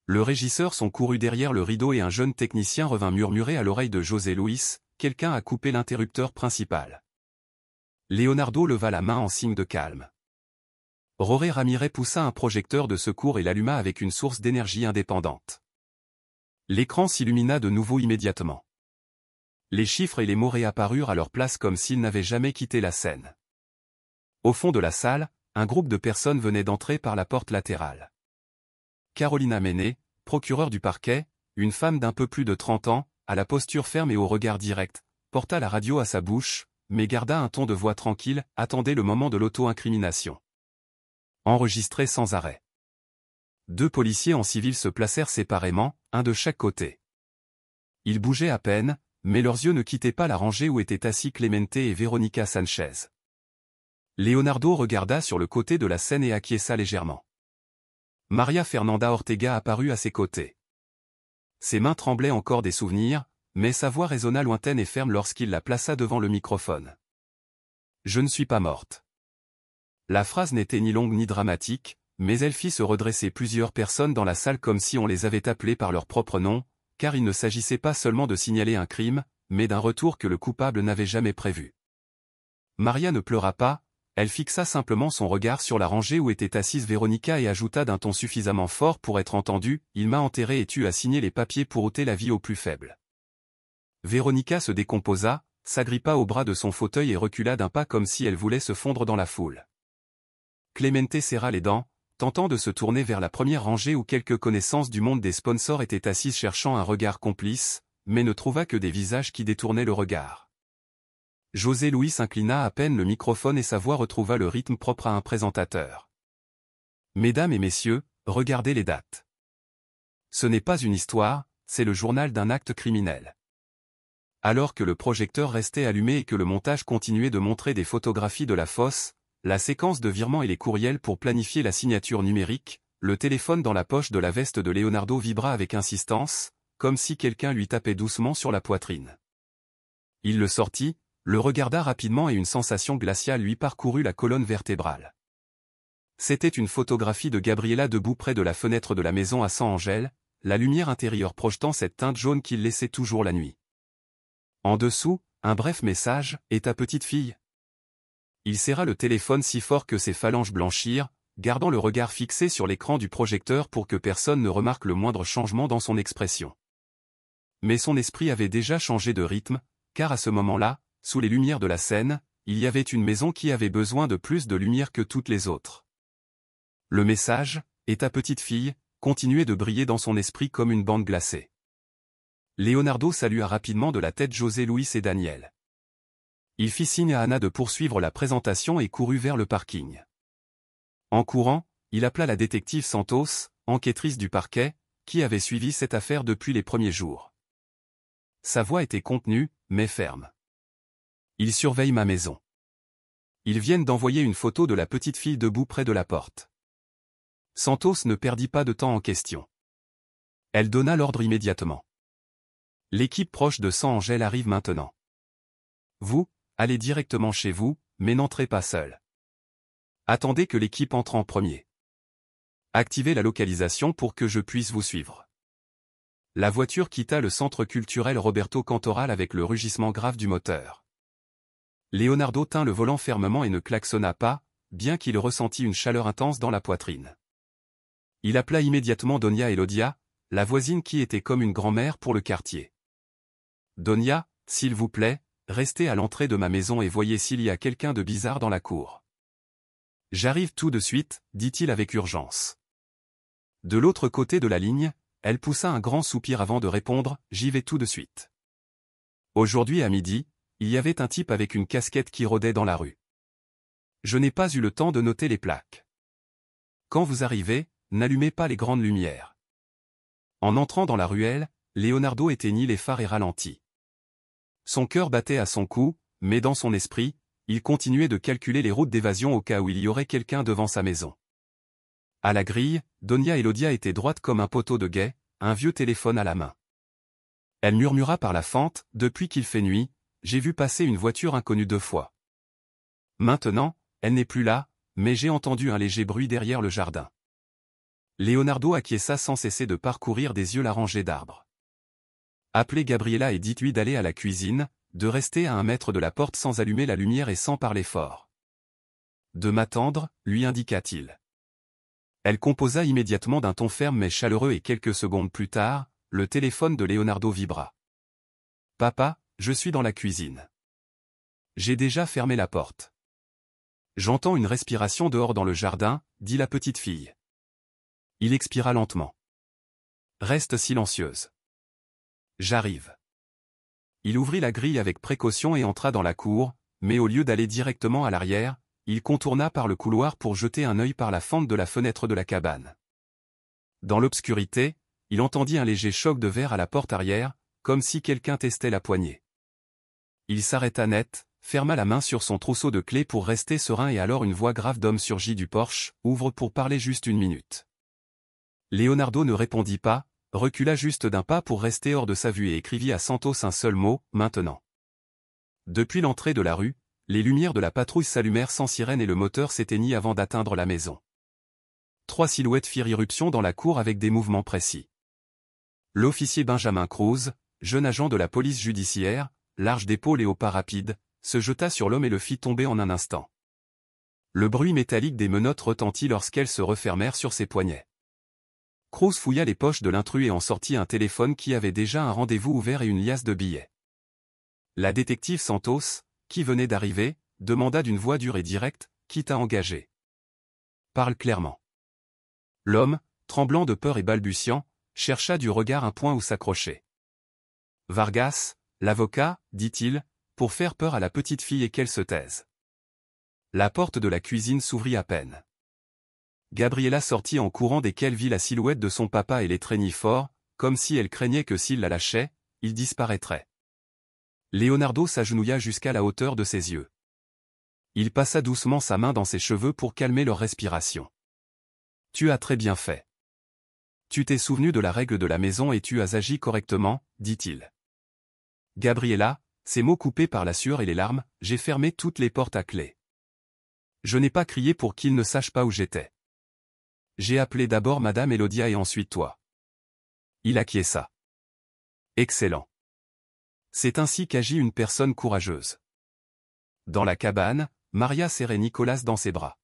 Le régisseur sont courus derrière le rideau et un jeune technicien revint murmurer à l'oreille de José Luis, « Quelqu'un a coupé l'interrupteur principal. » Leonardo leva la main en signe de calme. Roré Ramirez poussa un projecteur de secours et l'alluma avec une source d'énergie indépendante. L'écran s'illumina de nouveau immédiatement. Les chiffres et les mots réapparurent à leur place comme s'ils n'avaient jamais quitté la scène. Au fond de la salle, un groupe de personnes venait d'entrer par la porte latérale. Carolina Mené, procureure du parquet, une femme d'un peu plus de 30 ans, à la posture ferme et au regard direct, porta la radio à sa bouche, mais garda un ton de voix tranquille, attendait le moment de l'auto-incrimination. Enregistré sans arrêt. 2 policiers en civil se placèrent séparément, un de chaque côté. Ils bougeaient à peine, mais leurs yeux ne quittaient pas la rangée où étaient assis Clemente et Veronica Sanchez. Leonardo regarda sur le côté de la scène et acquiesça légèrement. Maria Fernanda Ortega apparut à ses côtés. Ses mains tremblaient encore des souvenirs, mais sa voix résonna lointaine et ferme lorsqu'il la plaça devant le microphone. « Je ne suis pas morte. » La phrase n'était ni longue ni dramatique, mais elle fit se redresser plusieurs personnes dans la salle comme si on les avait appelées par leur propre nom, car il ne s'agissait pas seulement de signaler un crime, mais d'un retour que le coupable n'avait jamais prévu. Maria ne pleura pas. Elle fixa simplement son regard sur la rangée où était assise Veronica et ajouta d'un ton suffisamment fort pour être entendu, « Il m'a enterré et tu as signé les papiers pour ôter la vie au plus faible. » Veronica se décomposa, s'agrippa au bras de son fauteuil et recula d'un pas comme si elle voulait se fondre dans la foule. Clemente serra les dents, tentant de se tourner vers la première rangée où quelques connaissances du monde des sponsors étaient assises cherchant un regard complice, mais ne trouva que des visages qui détournaient le regard. José Luis inclina à peine le microphone et sa voix retrouva le rythme propre à un présentateur. « Mesdames et messieurs, regardez les dates. Ce n'est pas une histoire, c'est le journal d'un acte criminel. » Alors que le projecteur restait allumé et que le montage continuait de montrer des photographies de la fosse, la séquence de virements et les courriels pour planifier la signature numérique, le téléphone dans la poche de la veste de Leonardo vibra avec insistance, comme si quelqu'un lui tapait doucement sur la poitrine. Il le sortit, le regarda rapidement et une sensation glaciale lui parcourut la colonne vertébrale. C'était une photographie de Gabriela debout près de la fenêtre de la maison à San Angel, la lumière intérieure projetant cette teinte jaune qu'il laissait toujours la nuit. En dessous, un bref message, « Et ta petite fille ?» Il serra le téléphone si fort que ses phalanges blanchirent, gardant le regard fixé sur l'écran du projecteur pour que personne ne remarque le moindre changement dans son expression. Mais son esprit avait déjà changé de rythme, car à ce moment-là, sous les lumières de la scène, il y avait une maison qui avait besoin de plus de lumière que toutes les autres. Le message, « Et ta petite fille ?» continuait de briller dans son esprit comme une bande glacée. Leonardo salua rapidement de la tête José Luis et Daniel. Il fit signe à Anna de poursuivre la présentation et courut vers le parking. En courant, il appela la détective Santos, enquêtrice du parquet, qui avait suivi cette affaire depuis les premiers jours. Sa voix était contenue, mais ferme. Ils surveillent ma maison. Ils viennent d'envoyer une photo de la petite fille debout près de la porte. Santos ne perdit pas de temps en question. Elle donna l'ordre immédiatement. L'équipe proche de San Angel arrive maintenant. Vous, allez directement chez vous, mais n'entrez pas seul. Attendez que l'équipe entre en premier. Activez la localisation pour que je puisse vous suivre. La voiture quitta le centre culturel Roberto Cantoral avec le rugissement grave du moteur. Leonardo tint le volant fermement et ne klaxonna pas, bien qu'il ressentit une chaleur intense dans la poitrine. Il appela immédiatement Doña Elodia, la voisine qui était comme une grand-mère pour le quartier. « Doña, s'il vous plaît, restez à l'entrée de ma maison et voyez s'il y a quelqu'un de bizarre dans la cour. »« J'arrive tout de suite, » dit-il avec urgence. De l'autre côté de la ligne, elle poussa un grand soupir avant de répondre « J'y vais tout de suite. » Aujourd'hui à midi, il y avait un type avec une casquette qui rôdait dans la rue. Je n'ai pas eu le temps de noter les plaques. Quand vous arrivez, n'allumez pas les grandes lumières. En entrant dans la ruelle, Leonardo éteignit les phares et ralentit. Son cœur battait à son cou, mais dans son esprit, il continuait de calculer les routes d'évasion au cas où il y aurait quelqu'un devant sa maison. À la grille, Doña Elodia était droite comme un poteau de guet, un vieux téléphone à la main. Elle murmura par la fente, « Depuis qu'il fait nuit, j'ai vu passer une voiture inconnue 2 fois. Maintenant, elle n'est plus là, mais j'ai entendu un léger bruit derrière le jardin. » Leonardo acquiesça sans cesser de parcourir des yeux la rangée d'arbres. « Appelez Gabriela et dites-lui d'aller à la cuisine, de rester à 1 mètre de la porte sans allumer la lumière et sans parler fort. De m'attendre, lui indiqua-t-il. Elle composa immédiatement d'un ton ferme mais chaleureux et quelques secondes plus tard, le téléphone de Leonardo vibra. « Papa, je suis dans la cuisine. J'ai déjà fermé la porte. J'entends une respiration dehors dans le jardin, » dit la petite fille. Il expira lentement. « Reste silencieuse. J'arrive. » Il ouvrit la grille avec précaution et entra dans la cour, mais au lieu d'aller directement à l'arrière, il contourna par le couloir pour jeter un œil par la fente de la fenêtre de la cabane. Dans l'obscurité, il entendit un léger choc de verre à la porte arrière, comme si quelqu'un testait la poignée. Il s'arrêta net, ferma la main sur son trousseau de clés pour rester serein et alors une voix grave d'homme surgit du porche, « Ouvre pour parler juste 1 minute. » Leonardo ne répondit pas, recula juste d'un pas pour rester hors de sa vue et écrivit à Santos un seul mot, « Maintenant. » Depuis l'entrée de la rue, les lumières de la patrouille s'allumèrent sans sirène et le moteur s'éteignit avant d'atteindre la maison. 3 silhouettes firent irruption dans la cour avec des mouvements précis. L'officier Benjamin Cruz, jeune agent de la police judiciaire, large d'épaules et au pas rapide, se jeta sur l'homme et le fit tomber en un instant. Le bruit métallique des menottes retentit lorsqu'elles se refermèrent sur ses poignets. Cruz fouilla les poches de l'intrus et en sortit un téléphone qui avait déjà un rendez-vous ouvert et une liasse de billets. La détective Santos, qui venait d'arriver, demanda d'une voix dure et directe, « Qui t'a engagé ? Parle clairement. » L'homme, tremblant de peur et balbutiant, chercha du regard un point où s'accrocher. « Vargas, l'avocat, » dit-il, pour faire peur à la petite fille et qu'elle se taise. La porte de la cuisine s'ouvrit à peine. Gabriela sortit en courant dès qu'elle vit la silhouette de son papa et l'étreignit fort, comme si elle craignait que s'il la lâchait, il disparaîtrait. Leonardo s'agenouilla jusqu'à la hauteur de ses yeux. Il passa doucement sa main dans ses cheveux pour calmer leur respiration. « Tu as très bien fait. Tu t'es souvenu de la règle de la maison et tu as agi correctement, » dit-il. Gabriela, ses mots coupés par la sueur et les larmes, « J'ai fermé toutes les portes à clé. Je n'ai pas crié pour qu'il ne sache pas où j'étais. J'ai appelé d'abord Madame Elodia et ensuite toi. » Il acquiesça. « Excellent. C'est ainsi qu'agit une personne courageuse. » Dans la cabane, Maria serrait Nicolas dans ses bras.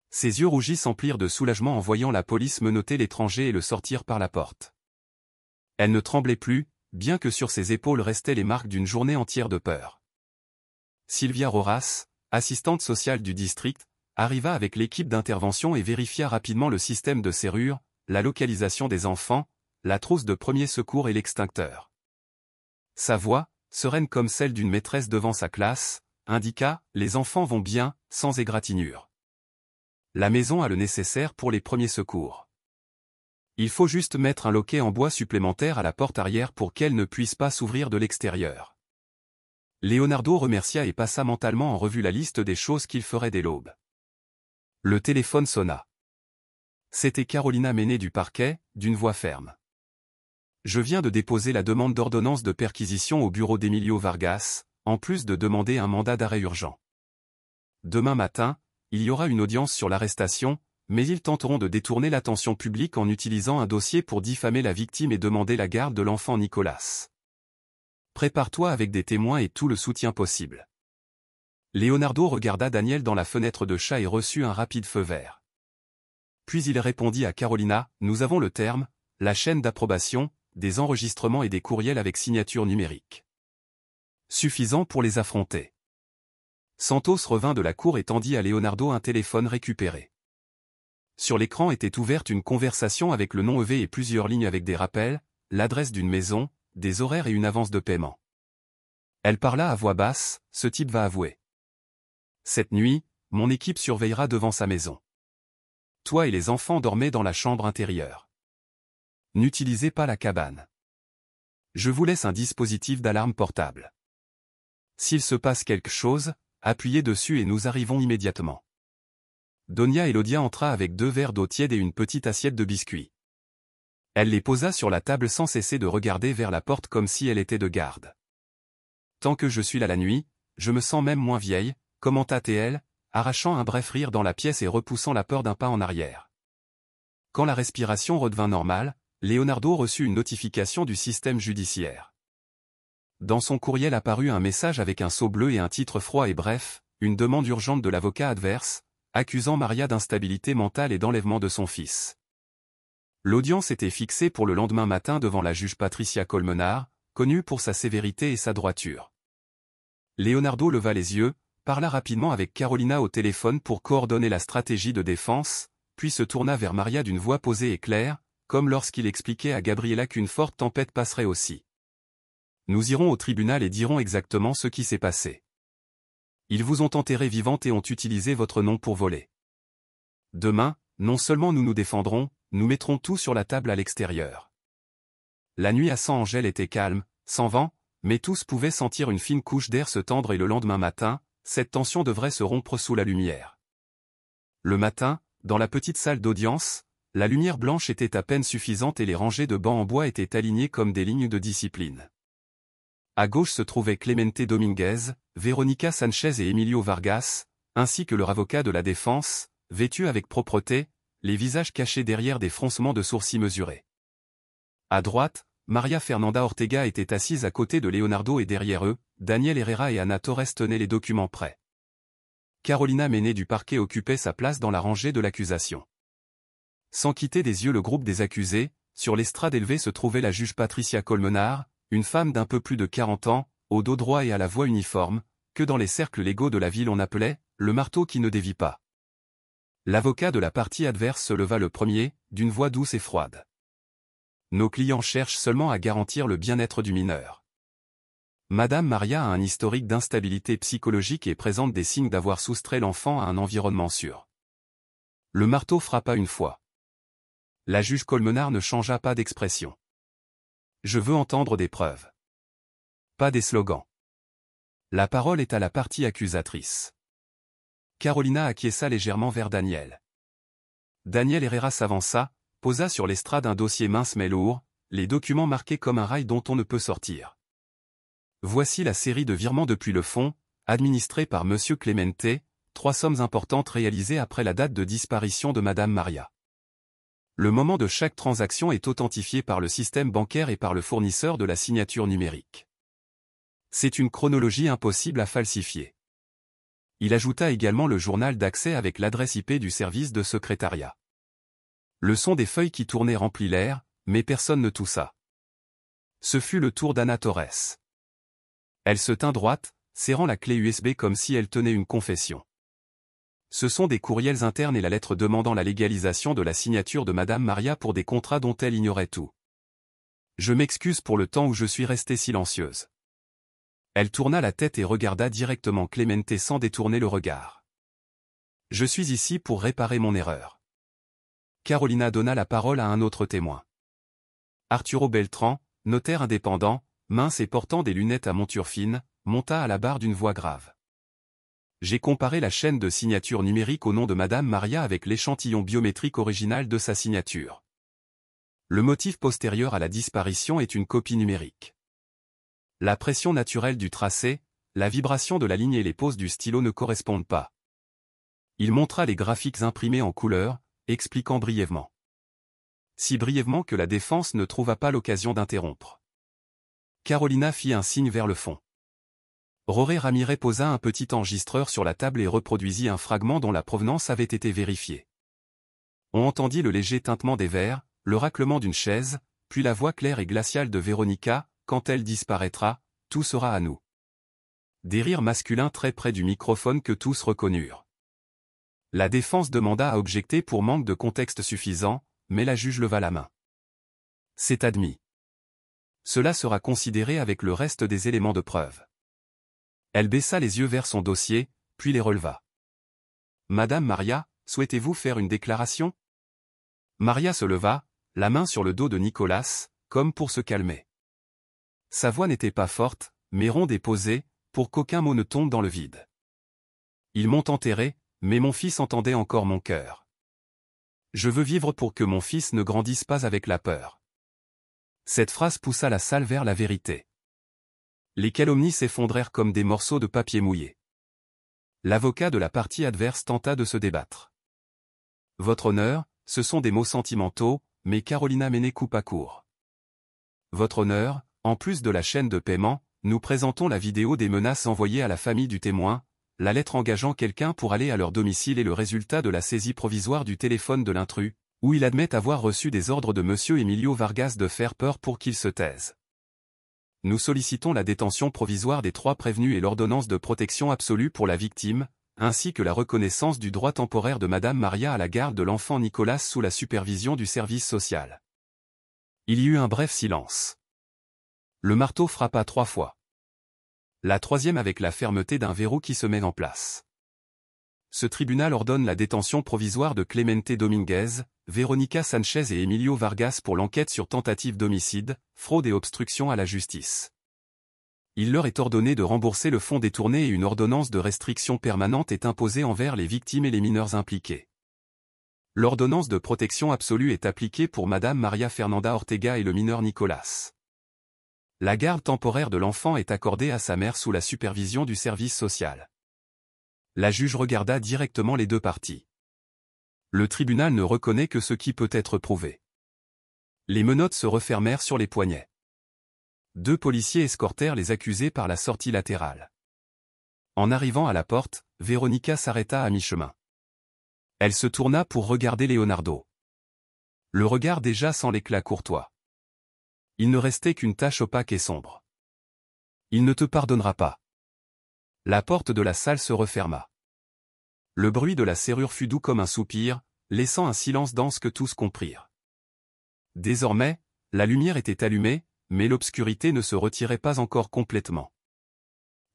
Ses yeux rougis s'emplirent de soulagement en voyant la police menotter l'étranger et le sortir par la porte. Elle ne tremblait plus, bien que sur ses épaules restaient les marques d'une journée entière de peur. Sylvia Roras, assistante sociale du district, arriva avec l'équipe d'intervention et vérifia rapidement le système de serrure, la localisation des enfants, la trousse de premier secours et l'extincteur. Sa voix, sereine comme celle d'une maîtresse devant sa classe, indiqua « Les enfants vont bien, sans égratignure. La maison a le nécessaire pour les premiers secours. Il faut juste mettre un loquet en bois supplémentaire à la porte arrière pour qu'elle ne puisse pas s'ouvrir de l'extérieur. » Leonardo remercia et passa mentalement en revue la liste des choses qu'il ferait dès l'aube. Le téléphone sonna. C'était Carolina Mené du parquet, d'une voix ferme. Je viens de déposer la demande d'ordonnance de perquisition au bureau d'Emilio Vargas, en plus de demander un mandat d'arrêt urgent. Demain matin, il y aura une audience sur l'arrestation, mais ils tenteront de détourner l'attention publique en utilisant un dossier pour diffamer la victime et demander la garde de l'enfant Nicolas. Prépare-toi avec des témoins et tout le soutien possible. Leonardo regarda Daniel dans la fenêtre de chat et reçut un rapide feu vert. Puis il répondit à Carolina, « Nous avons le terme, la chaîne d'approbation, des enregistrements et des courriels avec signature numérique. Suffisant pour les affronter. » Santos revint de la cour et tendit à Leonardo un téléphone récupéré. Sur l'écran était ouverte une conversation avec le nom EV et plusieurs lignes avec des rappels, l'adresse d'une maison, des horaires et une avance de paiement. Elle parla à voix basse, « Ce type va avouer. Cette nuit, mon équipe surveillera devant sa maison. Toi et les enfants dormez dans la chambre intérieure. N'utilisez pas la cabane. Je vous laisse un dispositif d'alarme portable. S'il se passe quelque chose, appuyez dessus et nous arrivons immédiatement. » Donia Elodia entra avec 2 verres d'eau tiède et une petite assiette de biscuits. Elle les posa sur la table sans cesser de regarder vers la porte comme si elle était de garde. « Tant que je suis là la nuit, je me sens même moins vieille, » commenta-t-elle, arrachant un bref rire dans la pièce et repoussant la peur d'un pas en arrière. Quand la respiration redevint normale, Leonardo reçut une notification du système judiciaire. Dans son courriel apparut un message avec un sceau bleu et un titre froid et bref, une demande urgente de l'avocat adverse, accusant Maria d'instabilité mentale et d'enlèvement de son fils. L'audience était fixée pour le lendemain matin devant la juge Patricia Colmenar, connue pour sa sévérité et sa droiture. Leonardo leva les yeux, parla rapidement avec Carolina au téléphone pour coordonner la stratégie de défense, puis se tourna vers Maria d'une voix posée et claire, comme lorsqu'il expliquait à Gabriela qu'une forte tempête passerait aussi. « Nous irons au tribunal et dirons exactement ce qui s'est passé. Ils vous ont enterrée vivante et ont utilisé votre nom pour voler. Demain, non seulement nous nous défendrons, nous mettrons tout sur la table à l'extérieur. » La nuit à San Angel était calme, sans vent, mais tous pouvaient sentir une fine couche d'air se tendre et le lendemain matin, cette tension devrait se rompre sous la lumière. Le matin, dans la petite salle d'audience, la lumière blanche était à peine suffisante et les rangées de bancs en bois étaient alignées comme des lignes de discipline. À gauche se trouvaient Clemente Dominguez, Veronica Sanchez et Emilio Vargas, ainsi que leur avocat de la défense, vêtus avec propreté, les visages cachés derrière des froncements de sourcils mesurés. À droite, Maria Fernanda Ortega était assise à côté de Leonardo et derrière eux, Daniel Herrera et Ana Torres tenaient les documents prêts. Carolina Mené du parquet occupait sa place dans la rangée de l'accusation. Sans quitter des yeux le groupe des accusés, sur l'estrade élevée se trouvait la juge Patricia Colmenar, une femme d'un peu plus de 40 ans, au dos droit et à la voix uniforme, que dans les cercles légaux de la ville on appelait « le marteau qui ne dévie pas ». L'avocat de la partie adverse se leva le premier, d'une voix douce et froide. « Nos clients cherchent seulement à garantir le bien-être du mineur. Madame Maria a un historique d'instabilité psychologique et présente des signes d'avoir soustrait l'enfant à un environnement sûr. » Le marteau frappa une fois. La juge Colmenar ne changea pas d'expression. « Je veux entendre des preuves. Pas des slogans. » La parole est à la partie accusatrice. Carolina acquiesça légèrement vers Daniel. Daniel Herrera s'avança, posa sur l'estrade un dossier mince mais lourd, les documents marqués comme un rail dont on ne peut sortir. Voici la série de virements depuis le fonds, administrés par Monsieur Clemente, 3 sommes importantes réalisées après la date de disparition de Madame Maria. Le moment de chaque transaction est authentifié par le système bancaire et par le fournisseur de la signature numérique. C'est une chronologie impossible à falsifier. Il ajouta également le journal d'accès avec l'adresse IP du service de secrétariat. Le son des feuilles qui tournaient remplit l'air, mais personne ne toussa. Ce fut le tour d'Ana Torres. Elle se tint droite, serrant la clé USB comme si elle tenait une confession. Ce sont des courriels internes et la lettre demandant la légalisation de la signature de Madame Maria pour des contrats dont elle ignorait tout. Je m'excuse pour le temps où je suis restée silencieuse. Elle tourna la tête et regarda directement Clemente sans détourner le regard. Je suis ici pour réparer mon erreur. Carolina donna la parole à un autre témoin. Arturo Beltran, notaire indépendant, mince et portant des lunettes à monture fine, monta à la barre d'une voix grave. J'ai comparé la chaîne de signature numérique au nom de Madame Maria avec l'échantillon biométrique original de sa signature. Le motif postérieur à la disparition est une copie numérique. La pression naturelle du tracé, la vibration de la ligne et les poses du stylo ne correspondent pas. Il montra les graphiques imprimés en couleur, expliquant brièvement. Si brièvement que la défense ne trouva pas l'occasion d'interrompre. Carolina fit un signe vers le fond. Roré Ramirez posa un petit enregistreur sur la table et reproduisit un fragment dont la provenance avait été vérifiée. On entendit le léger tintement des verres, le raclement d'une chaise, puis la voix claire et glaciale de Véronica, « Quand elle disparaîtra, tout sera à nous. » Des rires masculins très près du microphone que tous reconnurent. La défense demanda à objecter pour manque de contexte suffisant, mais la juge leva la main. C'est admis. Cela sera considéré avec le reste des éléments de preuve. Elle baissa les yeux vers son dossier, puis les releva. Madame Maria, souhaitez-vous faire une déclaration? Maria se leva, la main sur le dos de Nicolas, comme pour se calmer. Sa voix n'était pas forte, mais ronde et posée, pour qu'aucun mot ne tombe dans le vide. Ils m'ont enterré, mais mon fils entendait encore mon cœur. Je veux vivre pour que mon fils ne grandisse pas avec la peur. Cette phrase poussa la salle vers la vérité. Les calomnies s'effondrèrent comme des morceaux de papier mouillé. L'avocat de la partie adverse tenta de se débattre. Votre honneur, ce sont des mots sentimentaux, mais Carolina Mené coupa court. Votre honneur, en plus de la chaîne de paiement, nous présentons la vidéo des menaces envoyées à la famille du témoin, la lettre engageant quelqu'un pour aller à leur domicile et le résultat de la saisie provisoire du téléphone de l'intrus, où il admet avoir reçu des ordres de monsieur Emilio Vargas de faire peur pour qu'il se taise. Nous sollicitons la détention provisoire des 3 prévenus et l'ordonnance de protection absolue pour la victime, ainsi que la reconnaissance du droit temporaire de Madame Maria à la garde de l'enfant Nicolas sous la supervision du service social. Il y eut un bref silence. Le marteau frappa 3 fois. La 3e avec la fermeté d'un verrou qui se met en place. Ce tribunal ordonne la détention provisoire de Clemente Dominguez, Véronica Sanchez et Emilio Vargas pour l'enquête sur tentative d'homicide, fraude et obstruction à la justice. Il leur est ordonné de rembourser le fonds détourné et une ordonnance de restriction permanente est imposée envers les victimes et les mineurs impliqués. L'ordonnance de protection absolue est appliquée pour Madame Maria Fernanda Ortega et le mineur Nicolas. La garde temporaire de l'enfant est accordée à sa mère sous la supervision du service social. La juge regarda directement les 2 parties. Le tribunal ne reconnaît que ce qui peut être prouvé. Les menottes se refermèrent sur les poignets. 2 policiers escortèrent les accusés par la sortie latérale. En arrivant à la porte, Véronica s'arrêta à mi-chemin. Elle se tourna pour regarder Leonardo. Le regard déjà sans l'éclat courtois. Il ne restait qu'une tache opaque et sombre. Il ne te pardonnera pas. La porte de la salle se referma. Le bruit de la serrure fut doux comme un soupir, laissant un silence dense que tous comprirent. Désormais, la lumière était allumée, mais l'obscurité ne se retirait pas encore complètement.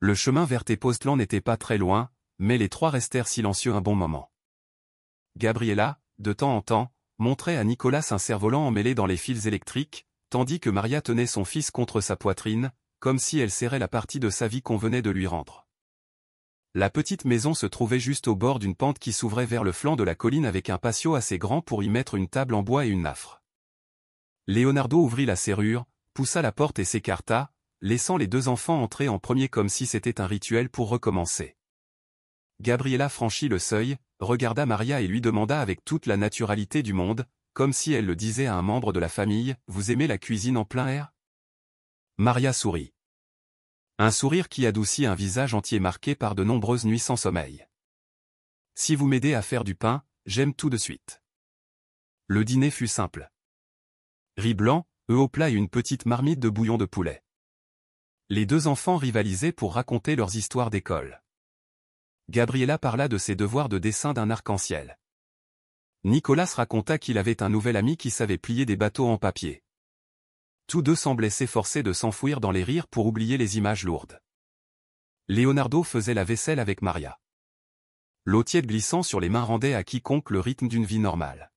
Le chemin vers Tepoztlán n'était pas très loin, mais les 3 restèrent silencieux un bon moment. Gabriela, de temps en temps, montrait à Nicolas un cerf-volant emmêlé dans les fils électriques, tandis que Maria tenait son fils contre sa poitrine, comme si elle serrait la partie de sa vie qu'on venait de lui rendre. La petite maison se trouvait juste au bord d'une pente qui s'ouvrait vers le flanc de la colline avec un patio assez grand pour y mettre une table en bois et une nafre. Leonardo ouvrit la serrure, poussa la porte et s'écarta, laissant les 2 enfants entrer en premier comme si c'était un rituel pour recommencer. Gabriela franchit le seuil, regarda Maria et lui demanda avec toute la naturalité du monde, comme si elle le disait à un membre de la famille, « Vous aimez la cuisine en plein air ?» Maria sourit. Un sourire qui adoucit un visage entier marqué par de nombreuses nuits sans sommeil. « Si vous m'aidez à faire du pain, j'aime tout de suite. » Le dîner fut simple. Riz blanc, œufs au plat et une petite marmite de bouillon de poulet. Les 2 enfants rivalisaient pour raconter leurs histoires d'école. Gabriela parla de ses devoirs de dessin d'un arc-en-ciel. Nicolas raconta qu'il avait un nouvel ami qui savait plier des bateaux en papier. Tous 2 semblaient s'efforcer de s'enfouir dans les rires pour oublier les images lourdes. Leonardo faisait la vaisselle avec Maria. L'eau tiède glissant sur les mains rendait à quiconque le rythme d'une vie normale.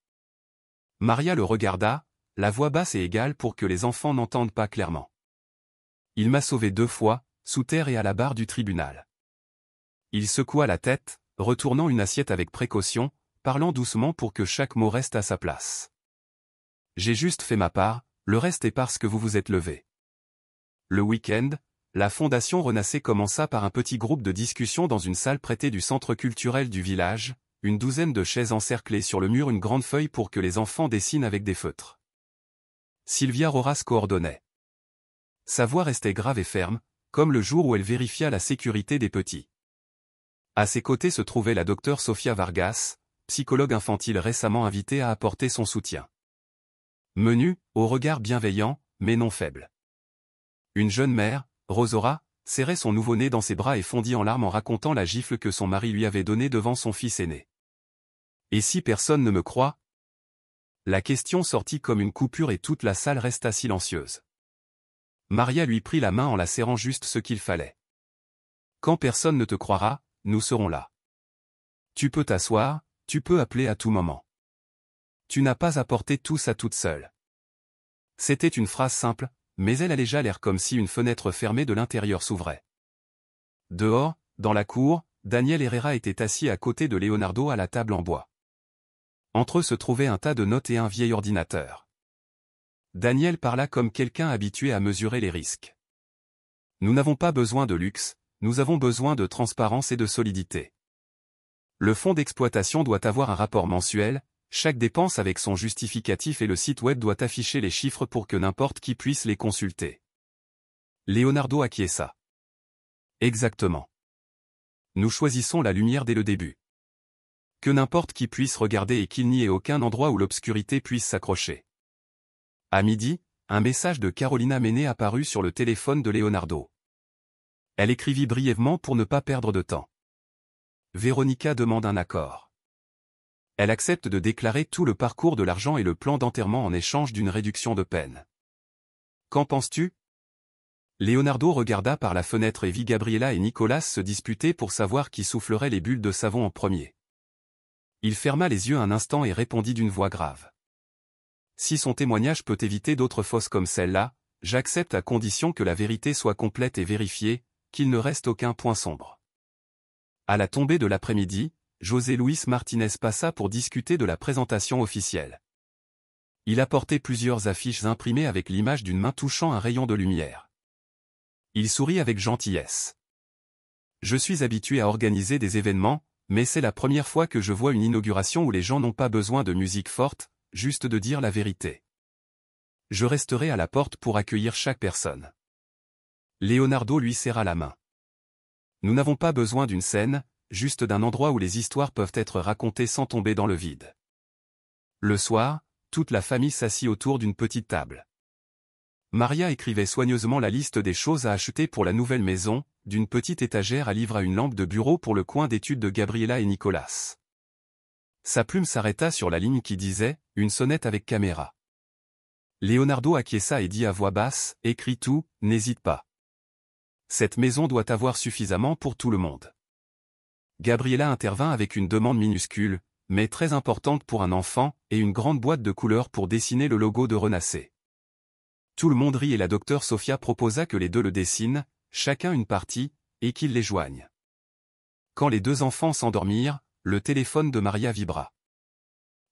Maria le regarda, la voix basse et égale pour que les enfants n'entendent pas clairement. Il m'a sauvé 2 fois, sous terre et à la barre du tribunal. Il secoua la tête, retournant une assiette avec précaution, parlant doucement pour que chaque mot reste à sa place. J'ai juste fait ma part, le reste est parce que vous vous êtes levé. Le week-end, la Fondation Renaissez commença par un petit groupe de discussion dans une salle prêtée du centre culturel du village, une douzaine de chaises encerclées sur le mur, une grande feuille pour que les enfants dessinent avec des feutres. Sylvia Roras coordonnait. Sa voix restait grave et ferme, comme le jour où elle vérifia la sécurité des petits. À ses côtés se trouvait la docteure Sofia Vargas, psychologue infantile récemment invitée à apporter son soutien. Menue, au regard bienveillant, mais non faible. Une jeune mère, Rosora, serrait son nouveau-né dans ses bras et fondit en larmes en racontant la gifle que son mari lui avait donnée devant son fils aîné. Et si personne ne me croit? La question sortit comme une coupure et toute la salle resta silencieuse. Maria lui prit la main en la serrant juste ce qu'il fallait. Quand personne ne te croira, nous serons là. Tu peux t'asseoir, tu peux appeler à tout moment. Tu n'as pas à porter tout ça toute seule. C'était une phrase simple, mais elle allégea l'air comme si une fenêtre fermée de l'intérieur s'ouvrait. Dehors, dans la cour, Daniel Herrera était assis à côté de Leonardo à la table en bois. Entre eux se trouvait un tas de notes et un vieil ordinateur. Daniel parla comme quelqu'un habitué à mesurer les risques. Nous n'avons pas besoin de luxe, nous avons besoin de transparence et de solidité. Le fonds d'exploitation doit avoir un rapport mensuel, chaque dépense avec son justificatif et le site web doit afficher les chiffres pour que n'importe qui puisse les consulter. Leonardo acquiesça. Exactement. Nous choisissons la lumière dès le début. Que n'importe qui puisse regarder et qu'il n'y ait aucun endroit où l'obscurité puisse s'accrocher. À midi, un message de Carolina Mené apparut sur le téléphone de Leonardo. Elle écrivit brièvement pour ne pas perdre de temps. Véronica demande un accord. Elle accepte de déclarer tout le parcours de l'argent et le plan d'enterrement en échange d'une réduction de peine. Qu'en penses-tu? Leonardo regarda par la fenêtre et vit Gabriela et Nicolas se disputer pour savoir qui soufflerait les bulles de savon en premier. Il ferma les yeux un instant et répondit d'une voix grave. Si son témoignage peut éviter d'autres fausses comme celle-là, j'accepte à condition que la vérité soit complète et vérifiée, qu'il ne reste aucun point sombre. À la tombée de l'après-midi, José Luis Martinez passa pour discuter de la présentation officielle. Il apportait plusieurs affiches imprimées avec l'image d'une main touchant un rayon de lumière. Il sourit avec gentillesse. Je suis habitué à organiser des événements, mais c'est la première fois que je vois une inauguration où les gens n'ont pas besoin de musique forte, juste de dire la vérité. Je resterai à la porte pour accueillir chaque personne. Leonardo lui serra la main. Nous n'avons pas besoin d'une scène, juste d'un endroit où les histoires peuvent être racontées sans tomber dans le vide. Le soir, toute la famille s'assit autour d'une petite table. Maria écrivait soigneusement la liste des choses à acheter pour la nouvelle maison, d'une petite étagère à livres à une lampe de bureau pour le coin d'études de Gabriela et Nicolas. Sa plume s'arrêta sur la ligne qui disait « Une sonnette avec caméra ». Leonardo acquiesça et dit à voix basse « Écris tout, n'hésite pas. Cette maison doit avoir suffisamment pour tout le monde. » Gabriela intervint avec une demande minuscule, mais très importante pour un enfant, et une grande boîte de couleurs pour dessiner le logo de Renaissez. Tout le monde rit et la docteure Sofia proposa que les deux le dessinent, chacun une partie, et qu'ils les joignent. Quand les deux enfants s'endormirent, le téléphone de Maria vibra.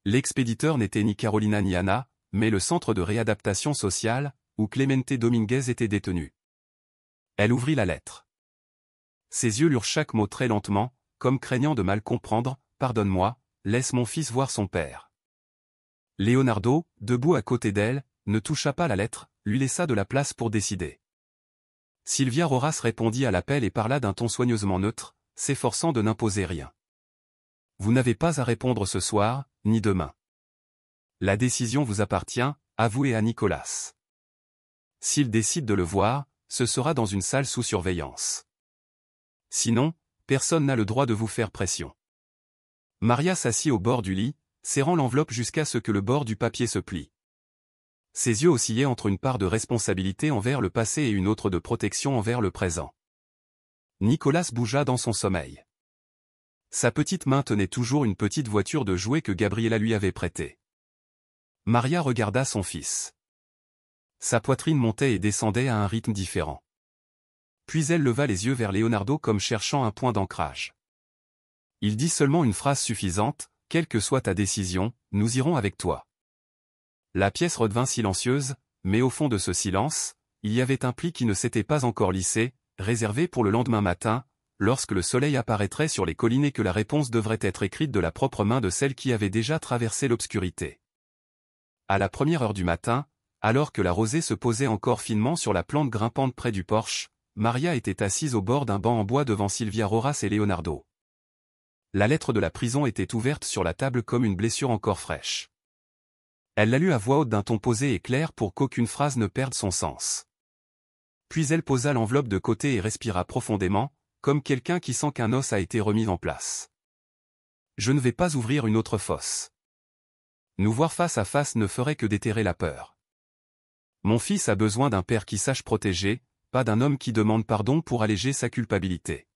L'expéditeur n'était ni Carolina ni Anna, mais le centre de réadaptation sociale, où Clemente Dominguez était détenu. Elle ouvrit la lettre. Ses yeux lurent chaque mot très lentement, comme craignant de mal comprendre, « Pardonne-moi, laisse mon fils voir son père. » Leonardo, debout à côté d'elle, ne toucha pas la lettre, lui laissa de la place pour décider. Sylvia Roras répondit à l'appel et parla d'un ton soigneusement neutre, s'efforçant de n'imposer rien. Vous n'avez pas à répondre ce soir, ni demain. La décision vous appartient, à vous et à Nicolas. S'il décide de le voir, ce sera dans une salle sous surveillance. Sinon, personne n'a le droit de vous faire pression. Maria s'assit au bord du lit, serrant l'enveloppe jusqu'à ce que le bord du papier se plie. Ses yeux oscillaient entre une part de responsabilité envers le passé et une autre de protection envers le présent. Nicolas bougea dans son sommeil. Sa petite main tenait toujours une petite voiture de jouets que Gabriela lui avait prêtée. Maria regarda son fils. Sa poitrine montait et descendait à un rythme différent. Puis elle leva les yeux vers Leonardo comme cherchant un point d'ancrage. Il dit seulement une phrase suffisante, « Quelle que soit ta décision, nous irons avec toi. » La pièce redevint silencieuse, mais au fond de ce silence, il y avait un pli qui ne s'était pas encore lissé, réservé pour le lendemain matin, lorsque le soleil apparaîtrait sur les collines et que la réponse devrait être écrite de la propre main de celle qui avait déjà traversé l'obscurité. À la première heure du matin, alors que la rosée se posait encore finement sur la plante grimpante près du porche, Maria était assise au bord d'un banc en bois devant Sylvia Roras et Leonardo. La lettre de la prison était ouverte sur la table comme une blessure encore fraîche. Elle la lut à voix haute d'un ton posé et clair pour qu'aucune phrase ne perde son sens. Puis elle posa l'enveloppe de côté et respira profondément, comme quelqu'un qui sent qu'un os a été remis en place. « Je ne vais pas ouvrir une autre fosse. Nous voir face à face ne ferait que déterrer la peur. Mon fils a besoin d'un père qui sache protéger, pas d'un homme qui demande pardon pour alléger sa culpabilité. »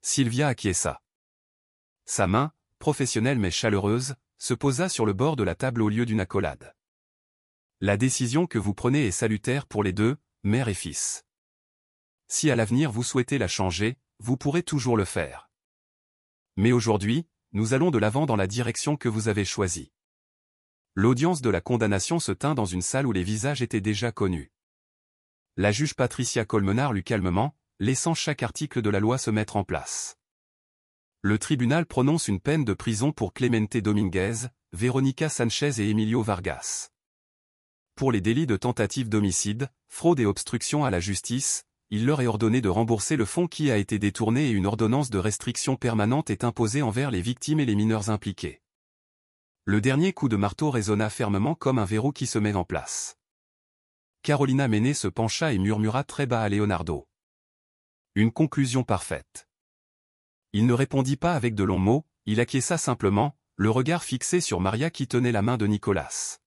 Sylvia acquiesça. Sa main, professionnelle mais chaleureuse, se posa sur le bord de la table au lieu d'une accolade. « La décision que vous prenez est salutaire pour les deux, mère et fils. Si à l'avenir vous souhaitez la changer, vous pourrez toujours le faire. Mais aujourd'hui, nous allons de l'avant dans la direction que vous avez choisie. » L'audience de la condamnation se tint dans une salle où les visages étaient déjà connus. La juge Patricia Colmenard lut calmement, laissant chaque article de la loi se mettre en place. Le tribunal prononce une peine de prison pour Clemente Dominguez, Veronica Sanchez et Emilio Vargas. Pour les délits de tentative d'homicide, fraude et obstruction à la justice, il leur est ordonné de rembourser le fonds qui a été détourné et une ordonnance de restriction permanente est imposée envers les victimes et les mineurs impliqués. Le dernier coup de marteau résonna fermement comme un verrou qui se met en place. Carolina Mené se pencha et murmura très bas à Leonardo. Une conclusion parfaite. Il ne répondit pas avec de longs mots, il acquiesça simplement, le regard fixé sur Maria qui tenait la main de Nicolas.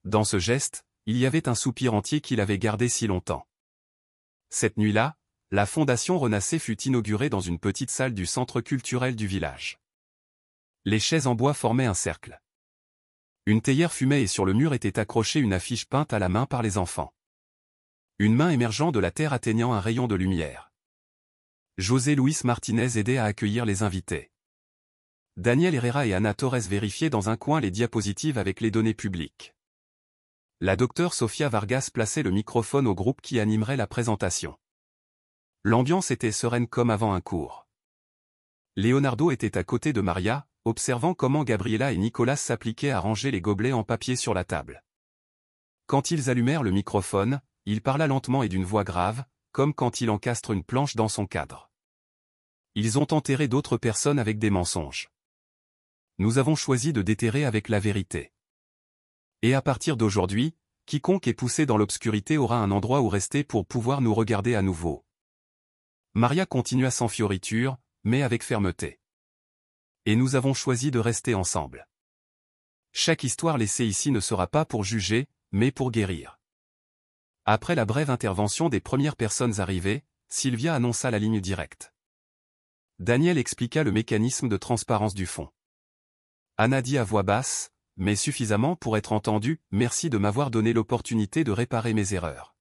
Dans ce geste, il y avait un soupir entier qu'il avait gardé si longtemps. Cette nuit-là, la Fondation Renaissez fut inaugurée dans une petite salle du centre culturel du village. Les chaises en bois formaient un cercle. Une théière fumait et sur le mur était accrochée une affiche peinte à la main par les enfants. Une main émergeant de la terre atteignant un rayon de lumière. José Luis Martinez aidait à accueillir les invités. Daniel Herrera et Ana Torres vérifiaient dans un coin les diapositives avec les données publiques. La docteure Sofia Vargas plaçait le microphone au groupe qui animerait la présentation. L'ambiance était sereine comme avant un cours. Leonardo était à côté de Maria, observant comment Gabriela et Nicolas s'appliquaient à ranger les gobelets en papier sur la table. Quand ils allumèrent le microphone, il parla lentement et d'une voix grave, comme quand il encastre une planche dans son cadre. Ils ont enterré d'autres personnes avec des mensonges. Nous avons choisi de déterrer avec la vérité. Et à partir d'aujourd'hui, quiconque est poussé dans l'obscurité aura un endroit où rester pour pouvoir nous regarder à nouveau. Maria continua sans fioriture, mais avec fermeté. Et nous avons choisi de rester ensemble. Chaque histoire laissée ici ne sera pas pour juger, mais pour guérir. Après la brève intervention des premières personnes arrivées, Sylvia annonça la ligne directe. Daniel expliqua le mécanisme de transparence du fonds. Anna dit à voix basse, mais suffisamment pour être entendue, « Merci de m'avoir donné l'opportunité de réparer mes erreurs. »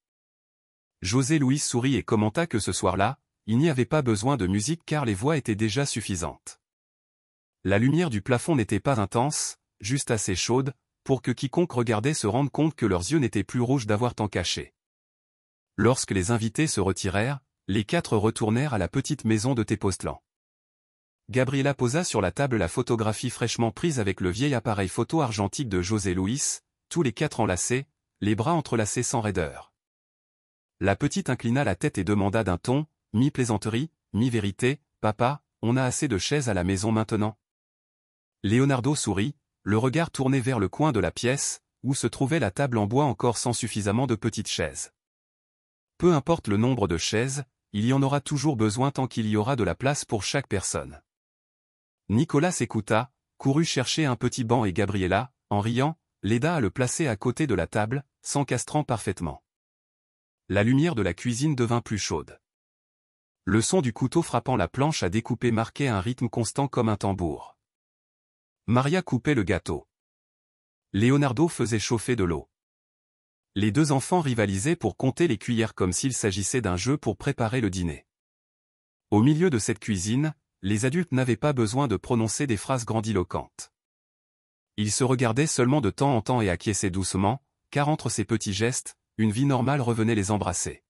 José Luis sourit et commenta que ce soir-là, il n'y avait pas besoin de musique car les voix étaient déjà suffisantes. La lumière du plafond n'était pas intense, juste assez chaude, pour que quiconque regardait se rende compte que leurs yeux n'étaient plus rouges d'avoir tant caché. Lorsque les invités se retirèrent, les quatre retournèrent à la petite maison de Tepoztlán. Gabriela posa sur la table la photographie fraîchement prise avec le vieil appareil photo argentique de José Luis, tous les quatre enlacés, les bras entrelacés sans raideur. La petite inclina la tête et demanda d'un ton, mi-plaisanterie, mi-vérité, « Papa, on a assez de chaises à la maison maintenant ?» Leonardo sourit, le regard tourné vers le coin de la pièce, où se trouvait la table en bois encore sans suffisamment de petites chaises. Peu importe le nombre de chaises, il y en aura toujours besoin tant qu'il y aura de la place pour chaque personne. Nicolas écouta, courut chercher un petit banc et Gabriela, en riant, l'aida à le placer à côté de la table, s'encastrant parfaitement. La lumière de la cuisine devint plus chaude. Le son du couteau frappant la planche à découper marquait un rythme constant comme un tambour. Maria coupait le gâteau. Leonardo faisait chauffer de l'eau. Les deux enfants rivalisaient pour compter les cuillères comme s'il s'agissait d'un jeu pour préparer le dîner. Au milieu de cette cuisine, les adultes n'avaient pas besoin de prononcer des phrases grandiloquentes. Ils se regardaient seulement de temps en temps et acquiesçaient doucement, car entre ces petits gestes, une vie normale revenait les embrasser.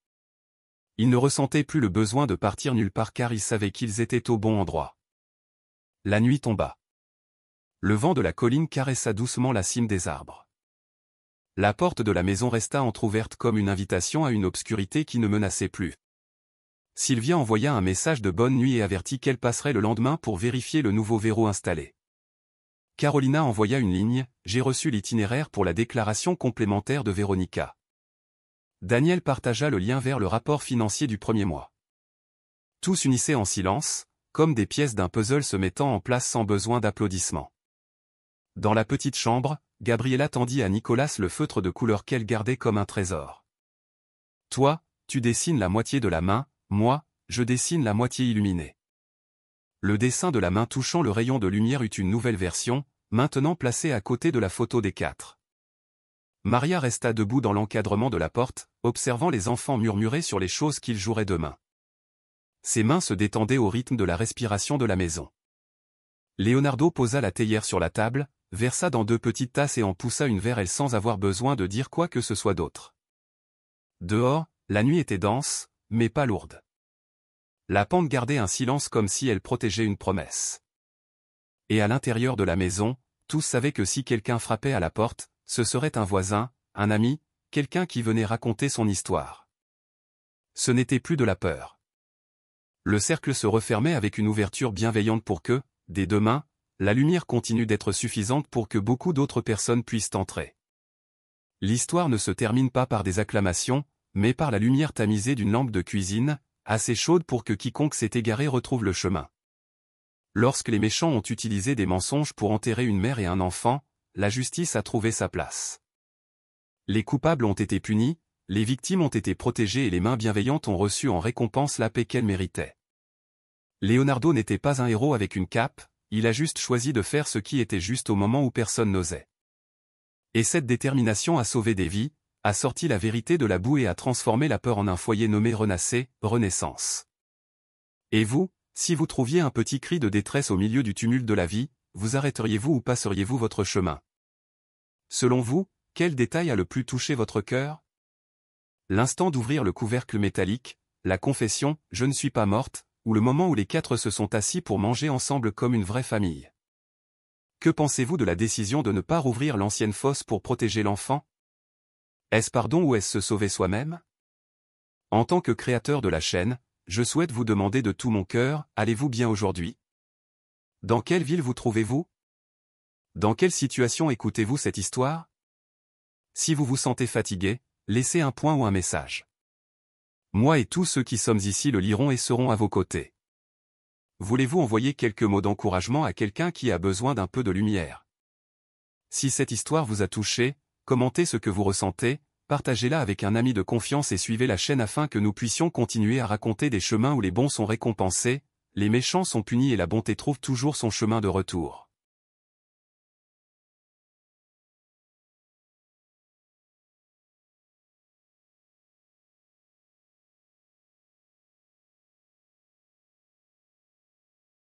Ils ne ressentaient plus le besoin de partir nulle part car ils savaient qu'ils étaient au bon endroit. La nuit tomba. Le vent de la colline caressa doucement la cime des arbres. La porte de la maison resta entr'ouverte comme une invitation à une obscurité qui ne menaçait plus. Sylvia envoya un message de bonne nuit et avertit qu'elle passerait le lendemain pour vérifier le nouveau verrou installé. Carolina envoya une ligne « J'ai reçu l'itinéraire pour la déclaration complémentaire de Véronica ». Daniel partagea le lien vers le rapport financier du premier mois. Tout s'unissait en silence, comme des pièces d'un puzzle se mettant en place sans besoin d'applaudissements. Dans la petite chambre, Gabriella tendit à Nicolas le feutre de couleur qu'elle gardait comme un trésor. « Toi, tu dessines la moitié de la main, moi, je dessine la moitié illuminée. » Le dessin de la main touchant le rayon de lumière eut une nouvelle version, maintenant placée à côté de la photo des quatre. Maria resta debout dans l'encadrement de la porte, observant les enfants murmurer sur les choses qu'ils joueraient demain. Ses mains se détendaient au rythme de la respiration de la maison. Leonardo posa la théière sur la table, versa dans 2 petites tasses et en poussa une vers elle sans avoir besoin de dire quoi que ce soit d'autre. Dehors, la nuit était dense, mais pas lourde. La pente gardait un silence comme si elle protégeait une promesse. Et à l'intérieur de la maison, tous savaient que si quelqu'un frappait à la porte, ce serait un voisin, un ami, quelqu'un qui venait raconter son histoire. Ce n'était plus de la peur. Le cercle se refermait avec une ouverture bienveillante pour que, dès demain, la lumière continue d'être suffisante pour que beaucoup d'autres personnes puissent entrer. L'histoire ne se termine pas par des acclamations, mais par la lumière tamisée d'une lampe de cuisine, assez chaude pour que quiconque s'est égaré retrouve le chemin. Lorsque les méchants ont utilisé des mensonges pour enterrer une mère et un enfant, la justice a trouvé sa place. Les coupables ont été punis, les victimes ont été protégées et les mains bienveillantes ont reçu en récompense la paix qu'elles méritaient. Leonardo n'était pas un héros avec une cape, il a juste choisi de faire ce qui était juste au moment où personne n'osait. Et cette détermination a sauvé des vies, a sorti la vérité de la boue et a transformé la peur en un foyer nommé Renascer, Renaissance. Et vous, si vous trouviez un petit cri de détresse au milieu du tumulte de la vie, vous arrêteriez-vous ou passeriez-vous votre chemin? Selon vous, quel détail a le plus touché votre cœur? L'instant d'ouvrir le couvercle métallique, la confession « Je ne suis pas morte », ou le moment où les 4 se sont assis pour manger ensemble comme une vraie famille. Que pensez-vous de la décision de ne pas rouvrir l'ancienne fosse pour protéger l'enfant? Est-ce pardon ou est-ce se sauver soi-même? En tant que créateur de la chaîne, je souhaite vous demander de tout mon cœur, allez-vous bien aujourd'hui? Dans quelle ville vous trouvez-vous? Dans quelle situation écoutez-vous cette histoire? Si vous vous sentez fatigué, laissez un point ou un message. Moi et tous ceux qui sommes ici le liront et seront à vos côtés. Voulez-vous envoyer quelques mots d'encouragement à quelqu'un qui a besoin d'un peu de lumière? Si cette histoire vous a touché, commentez ce que vous ressentez, partagez-la avec un ami de confiance et suivez la chaîne afin que nous puissions continuer à raconter des chemins où les bons sont récompensés, les méchants sont punis et la bonté trouve toujours son chemin de retour.